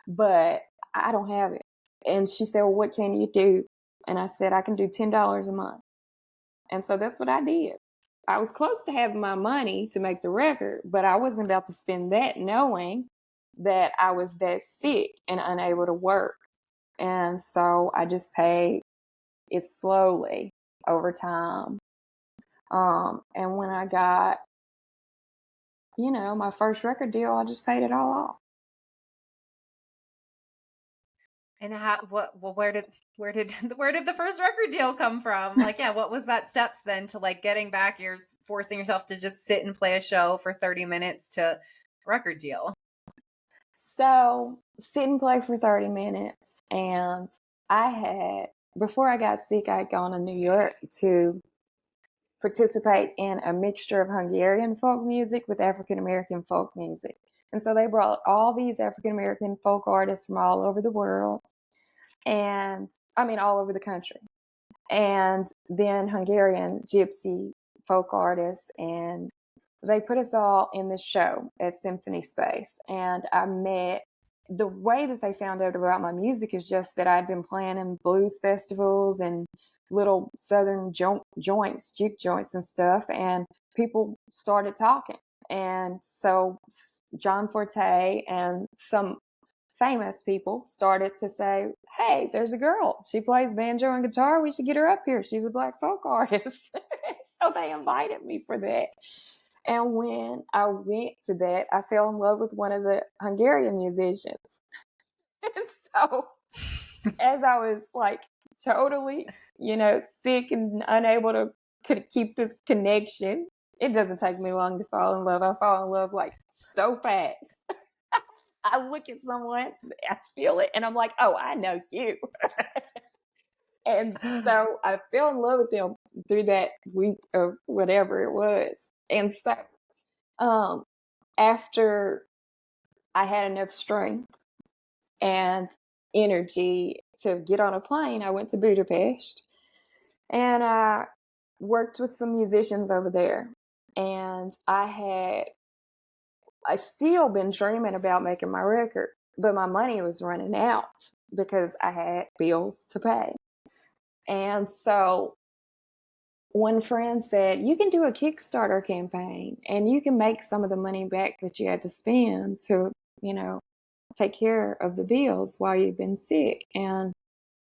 but I don't have it. And she said, well, what can you do? And I said, I can do $10 a month. And so that's what I did. I was close to having my money to make the record, but I wasn't about to spend that knowing that I was that sick and unable to work. And so I just paid it slowly over time. And when I got, my first record deal, I just paid it all off. And where did the first record deal come from? Like, yeah, what was that steps then to like getting back? You're forcing yourself to just sit and play a show for 30 minutes to record deal. So sit and play for 30 minutes. And before I got sick, I had gone to New York to participate in a mixture of Hungarian folk music with African American folk music. And so they brought all these African American folk artists from all over the world, and all over the country. And then Hungarian gypsy folk artists, and they put us all in this show at Symphony Space. And I met the way that they found out about my music is just that I'd been playing in blues festivals and little southern joints, juke joints and stuff, and people started talking. And so John Forte and some famous people started to say, hey, there's a girl. She plays banjo and guitar. We should get her up here. She's a Black folk artist. So they invited me for that. And when I went to that, I fell in love with one of the Hungarian musicians. And so as I was like totally, sick and unable to keep this connection, it doesn't take me long to fall in love. I fall in love like so fast. I look at someone, I feel it, and I'm like, oh, I know you. And so I fell in love with them through that week of whatever it was. And so after I had enough strength and energy to get on a plane, I went to Budapest and I worked with some musicians over there. And I still been dreaming about making my record, but my money was running out because I had bills to pay. And so one friend said, you can do a Kickstarter campaign and you can make some of the money back that you had to spend to, take care of the bills while you've been sick. And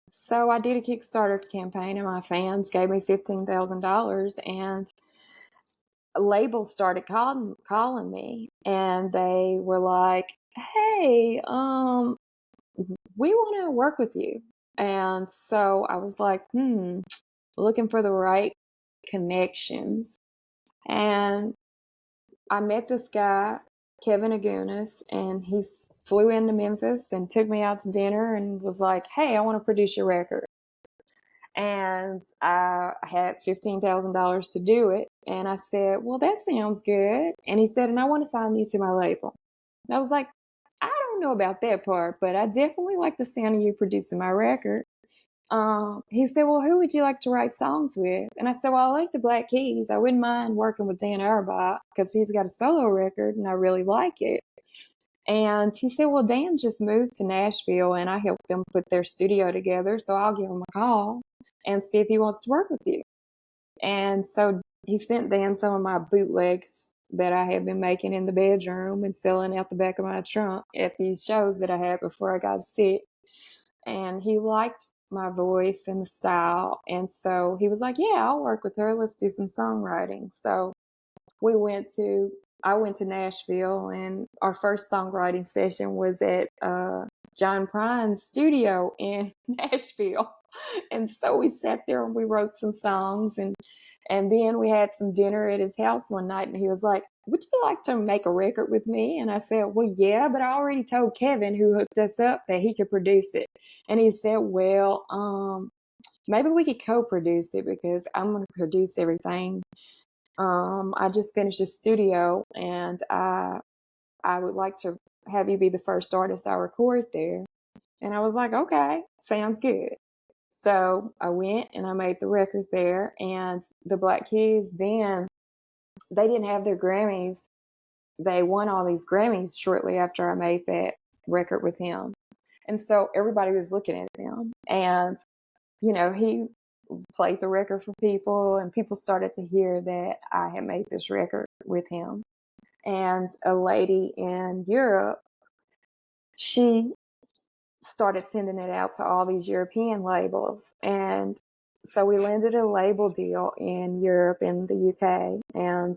so I did a Kickstarter campaign and my fans gave me $15,000 and labels started calling me and they were like, hey, we want to work with you. And so I was like, looking for the right connections. And I met this guy, Kevin Agunas, and he flew into Memphis and took me out to dinner and was like, hey, I want to produce your record. And I had $15,000 to do it. And I said, well, that sounds good. And he said, and I want to sign you to my label. And I was like, I don't know about that part, but I definitely like the sound of you producing my record. He said, well, who would you like to write songs with? And I said, well, I like the Black Keys. I wouldn't mind working with Dan Auerbach because he's got a solo record and I really like it. And he said, well, Dan just moved to Nashville and I helped them put their studio together. So I'll give him a call and see if he wants to work with you. And so he sent Dan some of my bootlegs that I had been making in the bedroom and selling out the back of my trunk at these shows that I had before I got sick. And he liked my voice and the style. And so he was like, yeah, I'll work with her. Let's do some songwriting. So I went to Nashville and our first songwriting session was at John Prine's studio in Nashville. And so we sat there and we wrote some songs and then we had some dinner at his house one night and he was like, would you like to make a record with me? And I said, well, yeah, but I already told Kevin who hooked us up that he could produce it. And he said, well, maybe we could co-produce it because I'm going to produce everything. I just finished a studio and I would like to have you be the first artist I record there. And I was like, okay, sounds good. So I went and I made the record there. And the Black Keys then, they didn't have their Grammys. They won all these Grammys shortly after I made that record with him. And so everybody was looking at him. And, he played the record for people and people started to hear that I had made this record with him. And a lady in Europe, she started sending it out to all these European labels. And so we landed a label deal in Europe and the UK. And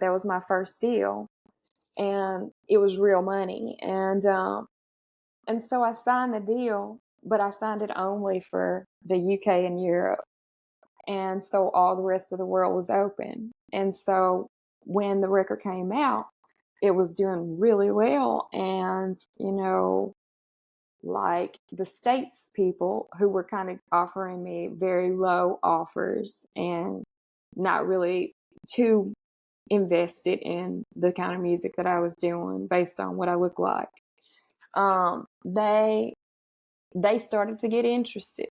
that was my first deal. And it was real money. And so I signed the deal, but I signed it only for the UK and Europe. And so all the rest of the world was open. And so when the record came out, it was doing really well. And, like the States people who were kind of offering me very low offers and not really too invested in the kind of music that I was doing based on what I look like. They started to get interested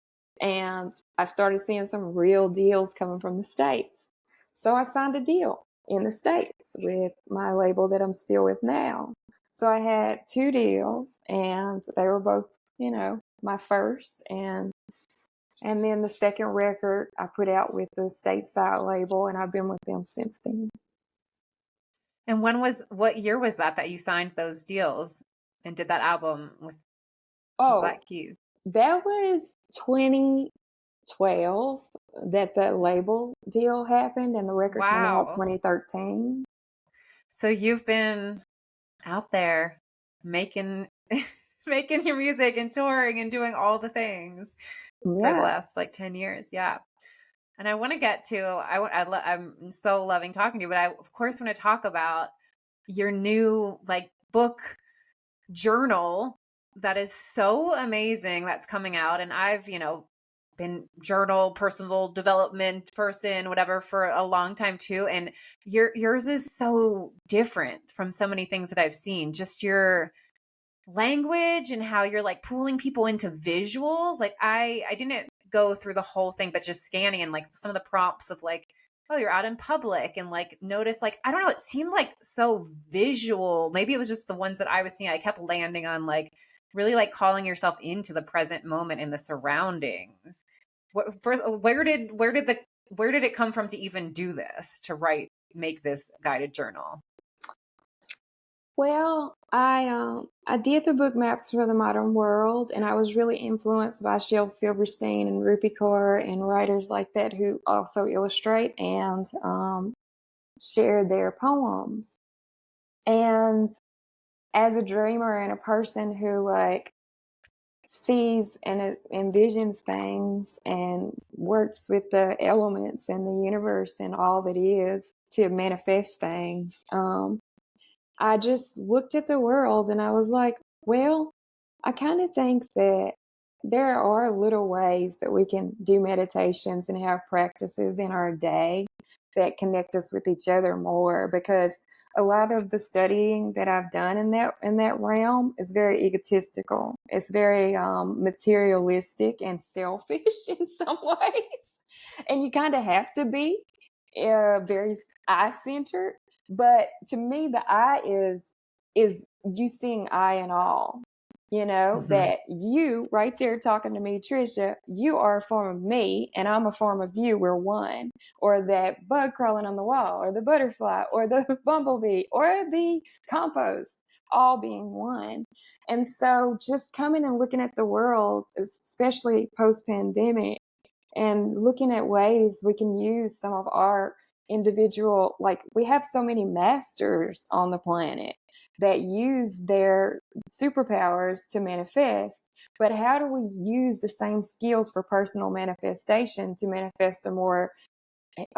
and I started seeing some real deals coming from the States. So I signed a deal in the States with my label that I'm still with now. So I had 2 deals, and they were both, my first, and then the second record I put out with the Stateside label, and I've been with them since then. And what year was that you signed those deals and did that album with Oh, Black Keys? that was 2012 that the label deal happened, and the record came out Wow. 2013. So you've been out there making making your music and touring and doing all the things for the Yeah. last like 10 years. Yeah. And I want to get to I'm so loving talking to you, but I of course want to talk about your new like book journal that is so amazing that's coming out. And I've, been journal, personal development person, whatever, for a long time too. And yours is so different from so many things that I've seen. Just your language and how you're like pulling people into visuals. Like I didn't go through the whole thing, but just scanning and like some of the prompts of like, oh, you're out in public and like notice like, I don't know, it seemed like so visual. Maybe it was just the ones that I was seeing. I kept landing on like really like calling yourself into the present moment and the surroundings. First, where did it come from to even do this, to make this guided journal? Well, I did the book maps for the modern world, and I was really influenced by Shel Silverstein and Rupi Kaur and writers like that who also illustrate and share their poems. And as a dreamer and a person who like sees and envisions things and works with the elements and the universe and all that is to manifest things, I just looked at the world and I was like, well, I kind of think that there are little ways that we can do meditations and have practices in our day that connect us with each other more, because a lot of the studying that I've done in that realm is very egotistical. It's very materialistic and selfish in some ways, and you kind of have to be very eye-centered. But to me, the I is you seeing I in all. Mhm. That you right there talking to me, Trisha, you are a form of me and I'm a form of you. We're one. Or that bug crawling on the wall, or the butterfly, or the bumblebee, or the compost, all being one. And so just coming and looking at the world, especially post pandemic, and looking at ways we can use some of our individual, like we have so many masters on the planet that use their superpowers to manifest, but how do we use the same skills for personal manifestation to manifest a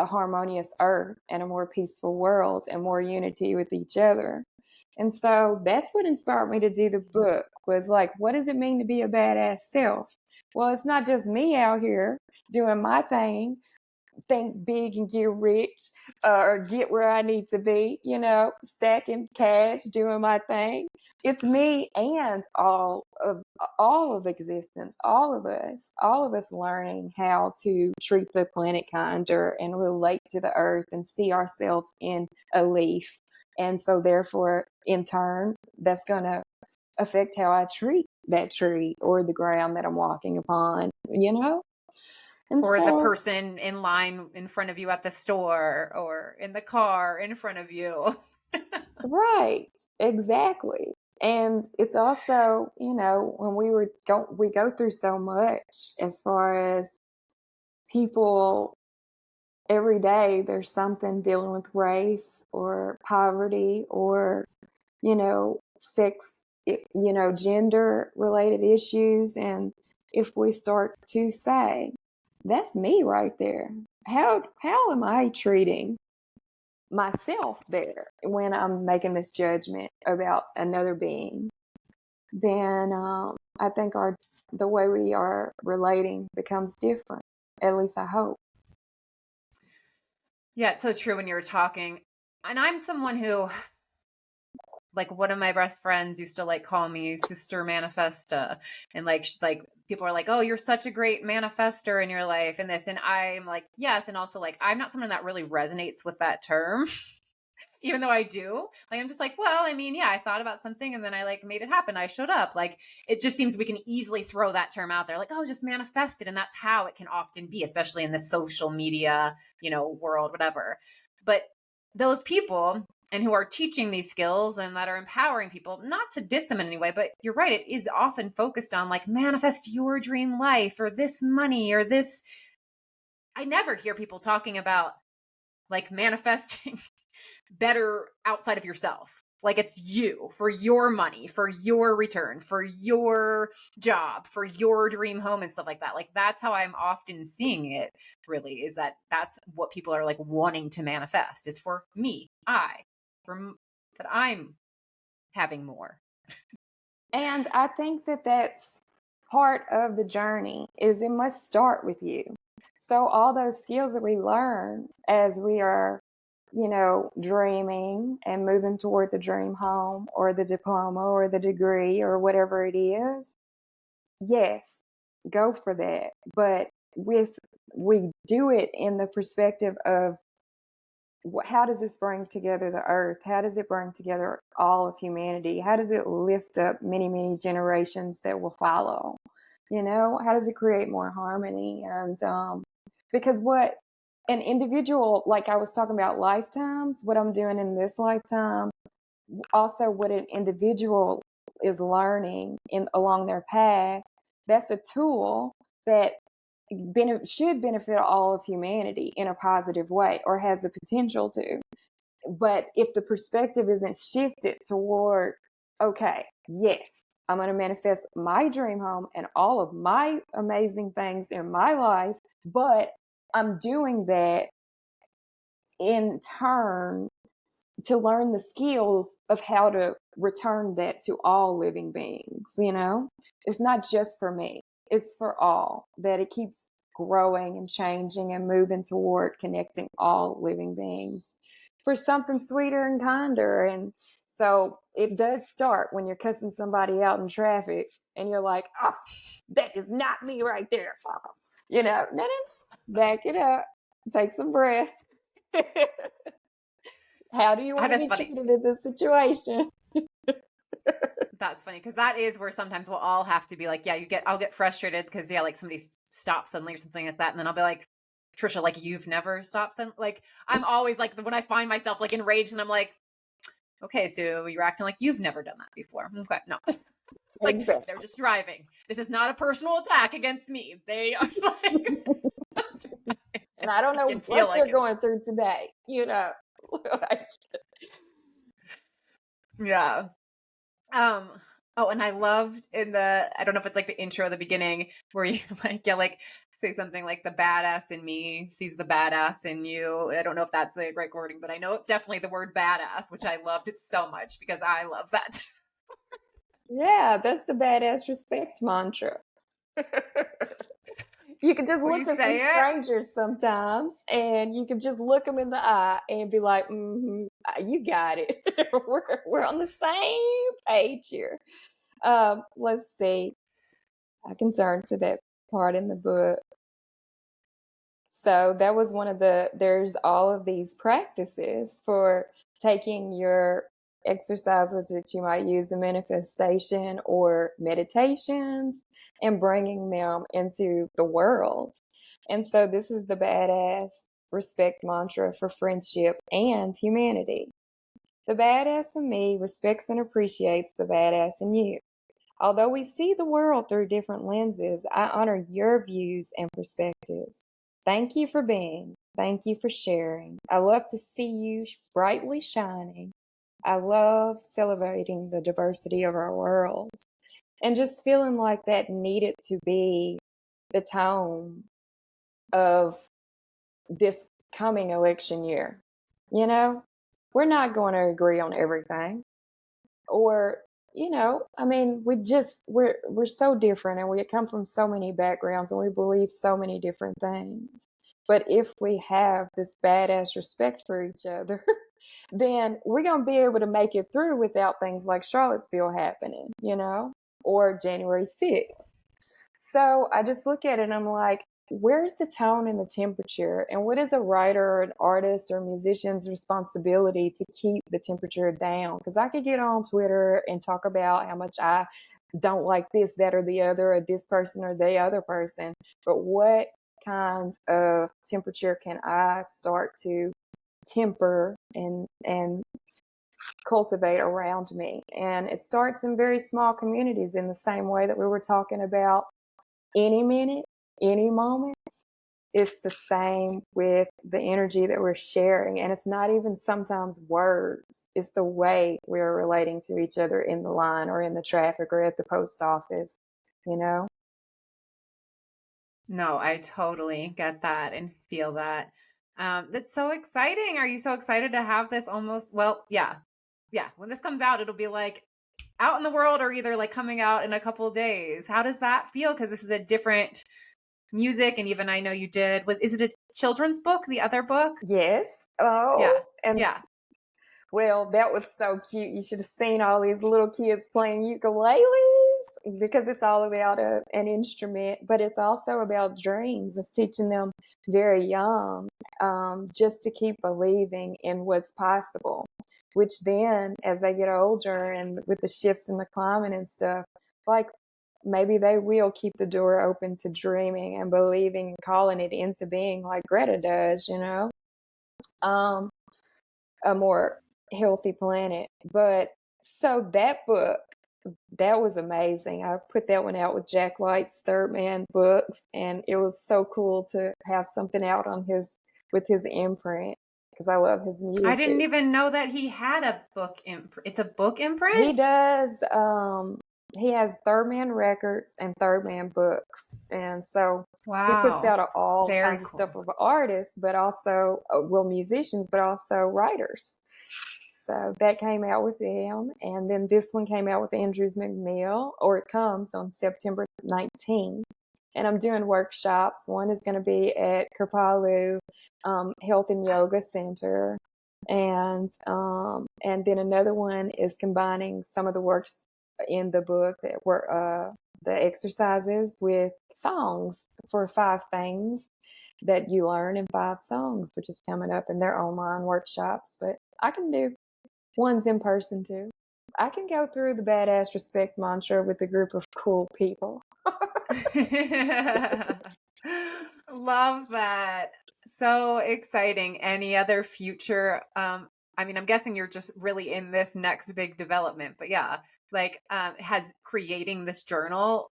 harmonious earth and a more peaceful world and more unity with each other? And so that's what inspired me to do the book, was like, what does it mean to be a badass self? Well, it's not just me out here doing my thing, think big and get rich, or get where I need to be, stacking cash, doing my thing. It's me and all of existence, all of us learning how to treat the planet kinder and relate to the earth and see ourselves in a leaf. And so therefore, in turn, that's going to affect how I treat that tree or the ground that I'm walking upon. And Or the so, person in line in front of you at the store or in the car in front of you. right, exactly. And it's also, when we go through so much as far as people every day, there's something dealing with race or poverty or, sex, gender related issues. And if we start to say, that's me right there. How am I treating myself there when I'm making this judgment about another being? Then I think the way we are relating becomes different. At least I hope. Yeah, it's so true when you were talking. And I'm someone who, like, one of my best friends used to like call me Sister Manifesta, and like people are like, "Oh, you're such a great manifester in your life," and this, and I'm like, yes, and also like I'm not someone that really resonates with that term. Even though I do, like, I'm just like, well, I mean, yeah, I thought about something and then I like made it happen. I showed up. Like, it just seems we can easily throw that term out there, like, oh, just manifest it. And that's how it can often be, especially in the social media, world, whatever. But those people and who are teaching these skills and that are empowering people, not to diss them in any way, but you're right, it is often focused on like manifest your dream life or this money or this. I never hear people talking about like manifesting better outside of yourself. Like it's you for your money, for your return, for your job, for your dream home and stuff like that. Like that's how I'm often seeing it really, is that that's what people are like wanting to manifest is for me, that I'm having more. And I think that that's part of the journey is it must start with you. So all those skills that we learn as we are, dreaming and moving toward the dream home or the diploma or the degree or whatever it is, yes, go for that. But we do it in the perspective of how does this bring together the earth? How does it bring together all of humanity? How does it lift up many, many generations that will follow? How does it create more harmony? And because what an individual, like I was talking about lifetimes, what I'm doing in this lifetime, also what an individual is learning along their path, that's a tool that should benefit all of humanity in a positive way or has the potential to. But if the perspective isn't shifted toward, okay, yes, I'm going to manifest my dream home and all of my amazing things in my life, but I'm doing that in turn to learn the skills of how to return that to all living beings. It's not just for me, it's for all, that it keeps growing and changing and moving toward connecting all living beings for something sweeter and kinder. And so it does start when you're cussing somebody out in traffic and you're like, oh, that is not me right there. No, back it up, take some breaths. How do you want to That's be funny. treated in this situation? That's funny because that is where sometimes we'll all have to be like, yeah, I'll get frustrated because like somebody stops suddenly or something like that, and then I'll be like, Trisha, like you've never stopped, like I'm always like when I find myself like enraged and I'm like, okay, so you're acting like you've never done that before. Okay, no, like Exactly. they're just driving. This is not a personal attack against me. They are like, and I don't know what they're going through today. Yeah. Oh, and I loved I don't know if it's like the intro, the beginning, where you like say something like the badass in me sees the badass in you. I don't know if that's the right wording, but I know it's definitely the word badass, which I loved it so much because I love that. Yeah, that's the badass respect mantra. You can just look at some strangers sometimes and you can just look them in the eye and be like, you got it. we're on the same page here. Let's see. I can turn to that part in the book. So that was there's all of these practices for taking your exercises that you might use in manifestation or meditations and bringing them into the world. And so this is the badass respect mantra for friendship and humanity. The badass in me respects and appreciates the badass in you. Although we see the world through different lenses, I honor your views and perspectives. Thank you for being. Thank you for sharing. I love to see you brightly shining. I love celebrating the diversity of our world and just feeling like that needed to be the tone of this coming election year. We're not going to agree on everything, or we're so different and we come from so many backgrounds and we believe so many different things. But if we have this badass respect for each other, then we're going to be able to make it through without things like Charlottesville happening, or January 6th. So I just look at it and I'm like, where's the tone and the temperature? And what is a writer or an artist or musician's responsibility to keep the temperature down? Because I could get on Twitter and talk about how much I don't like this, that, or the other, or this person or the other person. But what kinds of temperature can I start to temper and cultivate around me? And it starts in very small communities, in the same way that we were talking about any minute, any moment. It's the same with the energy that we're sharing. And it's not even sometimes words, it's the way we're relating to each other in the line or in the traffic or at the post office, you know? No, I totally get that and feel that. That's so exciting. Are you so excited to have this almost? Well, yeah. Yeah. When this comes out, it'll be like out in the world or either like coming out in a couple of days. How does that feel? Because this is a different music. And even I know you did, is it a children's book, the other book? Yes. Yeah. Oh, and Yeah. well, that was so cute. You should have seen all these little kids playing ukuleles, because it's all about an instrument, but it's also about dreams. It's teaching them very young, just to keep believing in what's possible, which then, as they get older and with the shifts in the climate and stuff, like maybe they will keep the door open to dreaming and believing and calling it into being, like Greta does, you know? Um, a more healthy planet. But so that book, that was amazing. I put that one out with Jack White's Third Man Books, and it was so cool to have something out on his with his imprint, because I love his I didn't music. even know that he had a book imprint. It's a book He imprint? does. He has Third Man Records and Third Man Books, and so he puts Wow. out all Very kinds of stuff cool. of artists, but also well, musicians, but also writers. So that came out with them. And then this one came out with Andrews McMill, or it comes on September 19th. And I'm doing workshops. One is going to be at Kripalu Health and Yoga Center. And then another one is combining some of the works in the book that were the exercises with songs for 5 things that you learn in 5 songs, which is coming up in their online workshops. But I can do one's in person too. I can go through the badass respect mantra with a group of cool people. Love that. So exciting. Any other future I mean, I'm guessing you're just really in this next big development, but yeah, like has creating this journal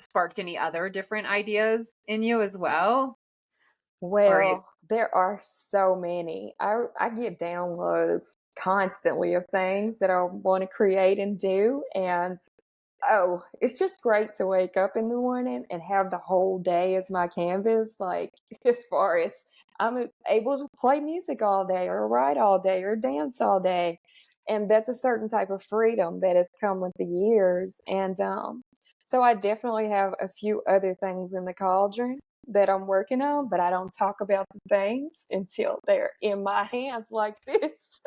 sparked any other different ideas in you as well? Or are you Well, there are so many. I get downloads constantly of things that I want to create and do. And oh, it's just great to wake up in the morning and have the whole day as my canvas. Like, as far as I'm able to play music all day, or write all day, or dance all day. And that's a certain type of freedom that has come with the years. And so I definitely have a few other things in the cauldron that I'm working on, but I don't talk about the things until they're in my hands like this.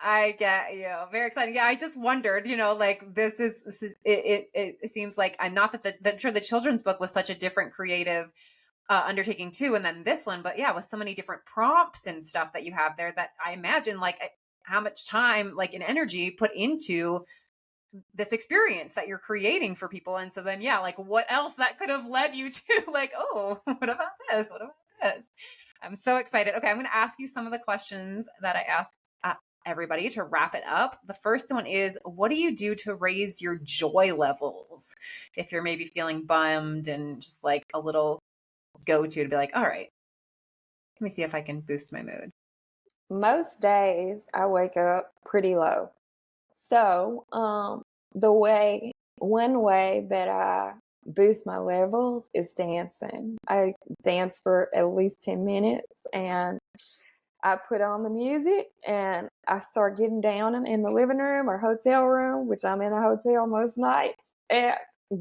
I get you. Very exciting. Yeah, I just wondered, like this is it seems like I'm not that I'm sure the children's book was such a different creative undertaking too, and then this one, but yeah, with so many different prompts and stuff that you have there, that I imagine like how much time like and energy put into this experience that you're creating for people. And so then yeah, like what else that could have led you to like, oh, what about this, what about this? I'm so excited. Okay, I'm going to ask you some of the questions that I ask everybody to wrap it up. The first one is, what do you do to raise your joy levels if you're maybe feeling bummed and just like a little go-to to be like, all right, let me see if I can boost my mood? Most days I wake up pretty low. So, the way, one way that I boost my levels is dancing. I dance for at least 10 minutes, and I put on the music and I start getting down in the living room or hotel room, which I'm in a hotel most nights, and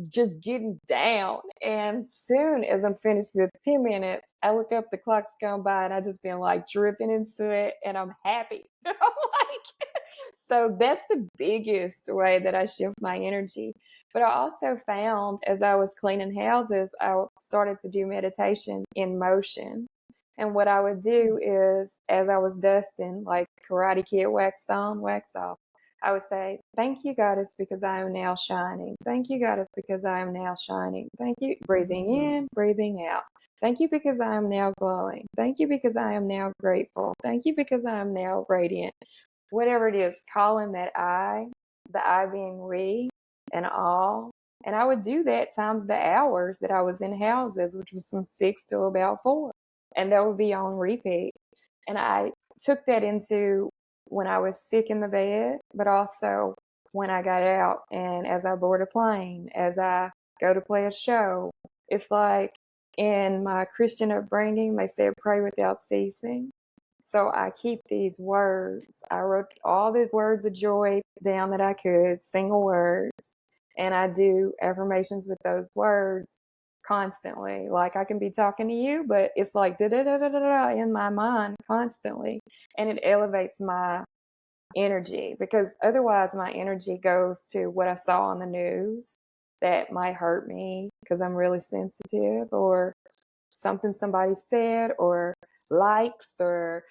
just getting down. And soon as I'm finished with 10 minutes, I look up, the clock's gone by, and I just been like dripping in sweat, and I'm happy. Like, So that's the biggest way that I shift my energy. But I also found as I was cleaning houses, I started to do meditation in motion. And what I would do is, as I was dusting, like Karate Kid, wax on, wax off, I would say, "Thank you, Goddess, because I am now shining. Thank you, Goddess, because I am now shining. Thank you," breathing in, breathing out. "Thank you because I am now glowing. Thank you because I am now grateful. Thank you because I am now radiant." Whatever it is, calling that I, the I being we and all. And I would do that times the hours that I was in houses, which was from 6 to about 4. And that would be on repeat. And I took that into when I was sick in the bed, but also when I got out and as I board a plane, as I go to play a show. It's like in my Christian upbringing, they said pray without ceasing. So I keep these words. I wrote all the words of joy down that I could, single words, and I do affirmations with those words constantly. Like I can be talking to you, but it's like da da da da da da in my mind constantly, and it elevates my energy because otherwise my energy goes to what I saw on the news that might hurt me because I'm really sensitive, or something somebody said, or likes, or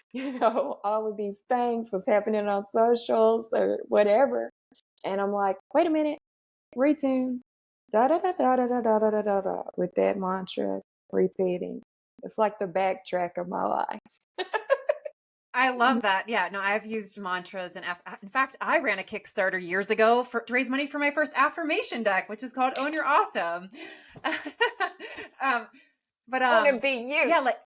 all of these things was happening on socials or whatever, and I'm like, wait a minute, retune, da da da da da da da da da da, with that mantra repeating. It's like the backtrack of my life. I love that. Yeah, no, I've used mantras and in fact, I ran a Kickstarter years ago to raise money for my first affirmation deck, which is called Own Your Awesome. um, but I want to be you. yeah, like,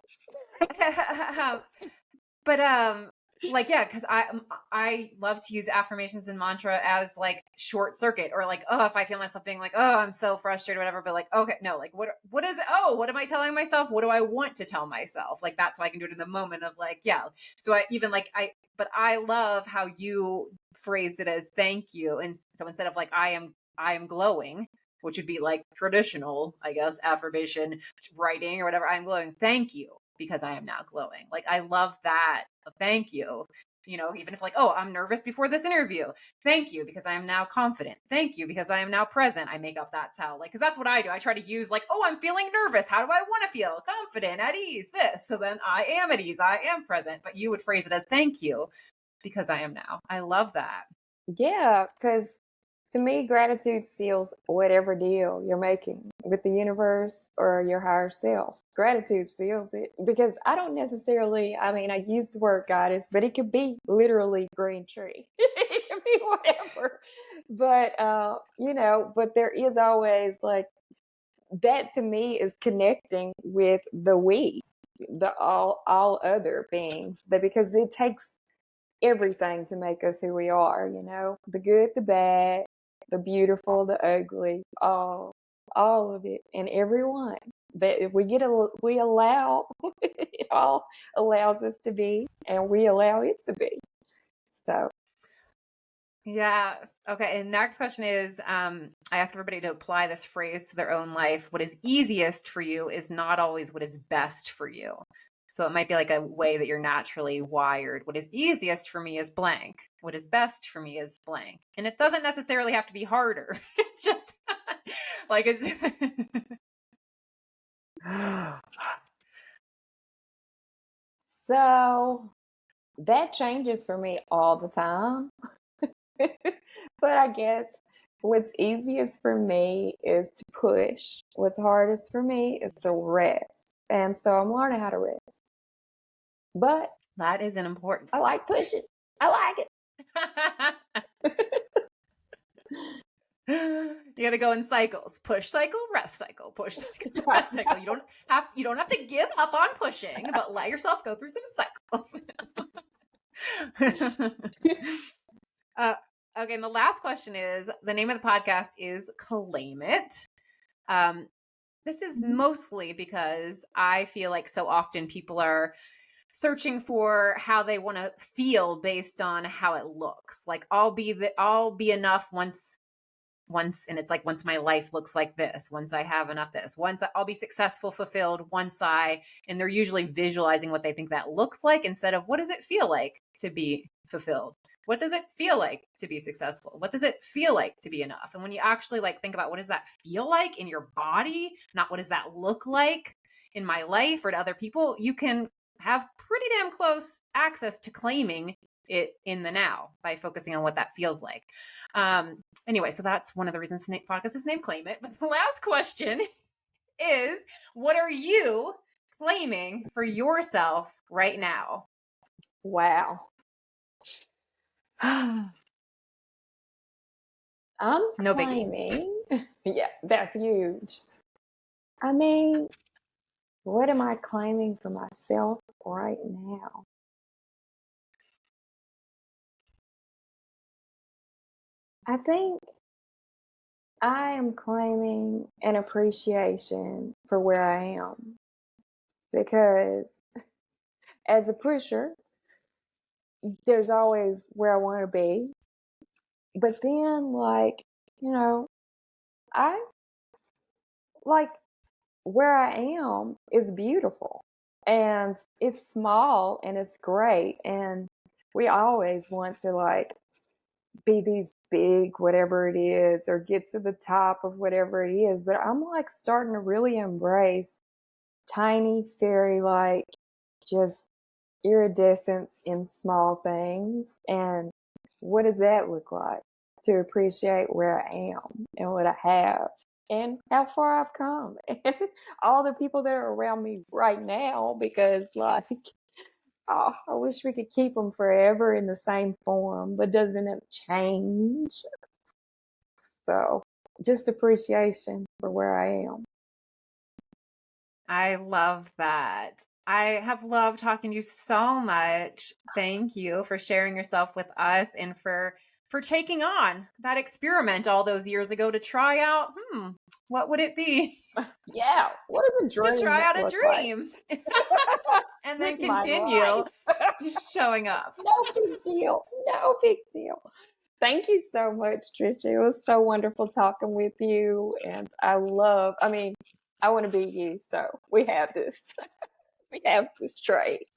but like, yeah, because I love to use affirmations and mantra as like short circuit, or like, oh, if I feel myself being like, oh, I'm so frustrated, whatever, but like, okay, no, like what is it? Oh, what am I telling myself? What do I want to tell myself? Like that's why I can do it in the moment of like, yeah. So I even like but I love how you phrase it as thank you, and so instead of like I am glowing, which would be like traditional, I guess, affirmation writing or whatever, I'm glowing, thank you because I am now glowing. Like I love that. Thank you. Even if like, oh, I'm nervous before this interview. Thank you because I am now confident. Thank you because I am now present. I make up that's how, like, because that's what I do. I try to use like, oh, I'm feeling nervous. How do I want to feel? Confident, at ease, this. So then I am at ease. I am present. But you would phrase it as thank you because I am now. I love that. Yeah, because to me, gratitude seals whatever deal you're making with the universe or your higher self. Gratitude seals it because I don't necessarily, I mean, I use the word goddess, but it could be literally green tree. It could be whatever. But there is always like, that to me is connecting with the we, the all other beings, that because it takes everything to make us who we are, the good, the bad, the beautiful, the ugly, all of it, and everyone that if we allow, it all allows us to be, and we allow it to be. So Yes. Okay. And next question is, I ask everybody to apply this phrase to their own life. What is easiest for you is not always what is best for you. So it might be like a way that you're naturally wired. What is easiest for me is blank. What is best for me is blank. And it doesn't necessarily have to be harder. It's just like it's so that changes for me all the time. But I guess what's easiest for me is to push. What's hardest for me is to rest. And so I'm learning how to rest. But that is an important. I like pushing. I like it. You got to go in cycles. Push cycle, rest cycle, push cycle, rest cycle. You don't have to give up on pushing, but let yourself go through some cycles. Okay, and the last question is, the name of the podcast is Claim It. This is mostly because I feel like so often people are searching for how they want to feel based on how it looks. Like I'll be enough once, and it's like once my life looks like this, once I have enough this, I'll be successful, fulfilled, and they're usually visualizing what they think that looks like instead of what does it feel like to be fulfilled. What does it feel like to be successful? What does it feel like to be enough? And when you actually like think about what does that feel like in your body, not what does that look like in my life or to other people, you can have pretty damn close access to claiming it in the now by focusing on what that feels like. Anyway, so that's one of the reasons the podcast is named Claim It. But the last question is, what are you claiming for yourself right now? Wow. I'm No biggie. claiming, yeah, that's huge. I mean, what am I claiming for myself right now? I think I am claiming an appreciation for where I am because as a pusher, there's always where I want to be. But then, like, you know, I like where I am is beautiful and it's small and it's great. And we always want to like be these big, whatever it is, or get to the top of whatever it is. But I'm like starting to really embrace tiny, fairy like, just iridescence in small things. And what does that look like? To appreciate where I am and what I have and how far I've come and all the people that are around me right now, because like, oh, I wish we could keep them forever in the same form, but doesn't it change? So just appreciation for where I am. I love that. I have loved talking to you so much. Thank you for sharing yourself with us and for taking on that experiment all those years ago to try out, what would it be Yeah, what does a to dream try out a look like? dream and With then my continue life. just showing up. No big deal. No big deal. Thank you so much, Trisha. It was so wonderful talking with you. And I mean, I want to be you. So we have this. We have this trait.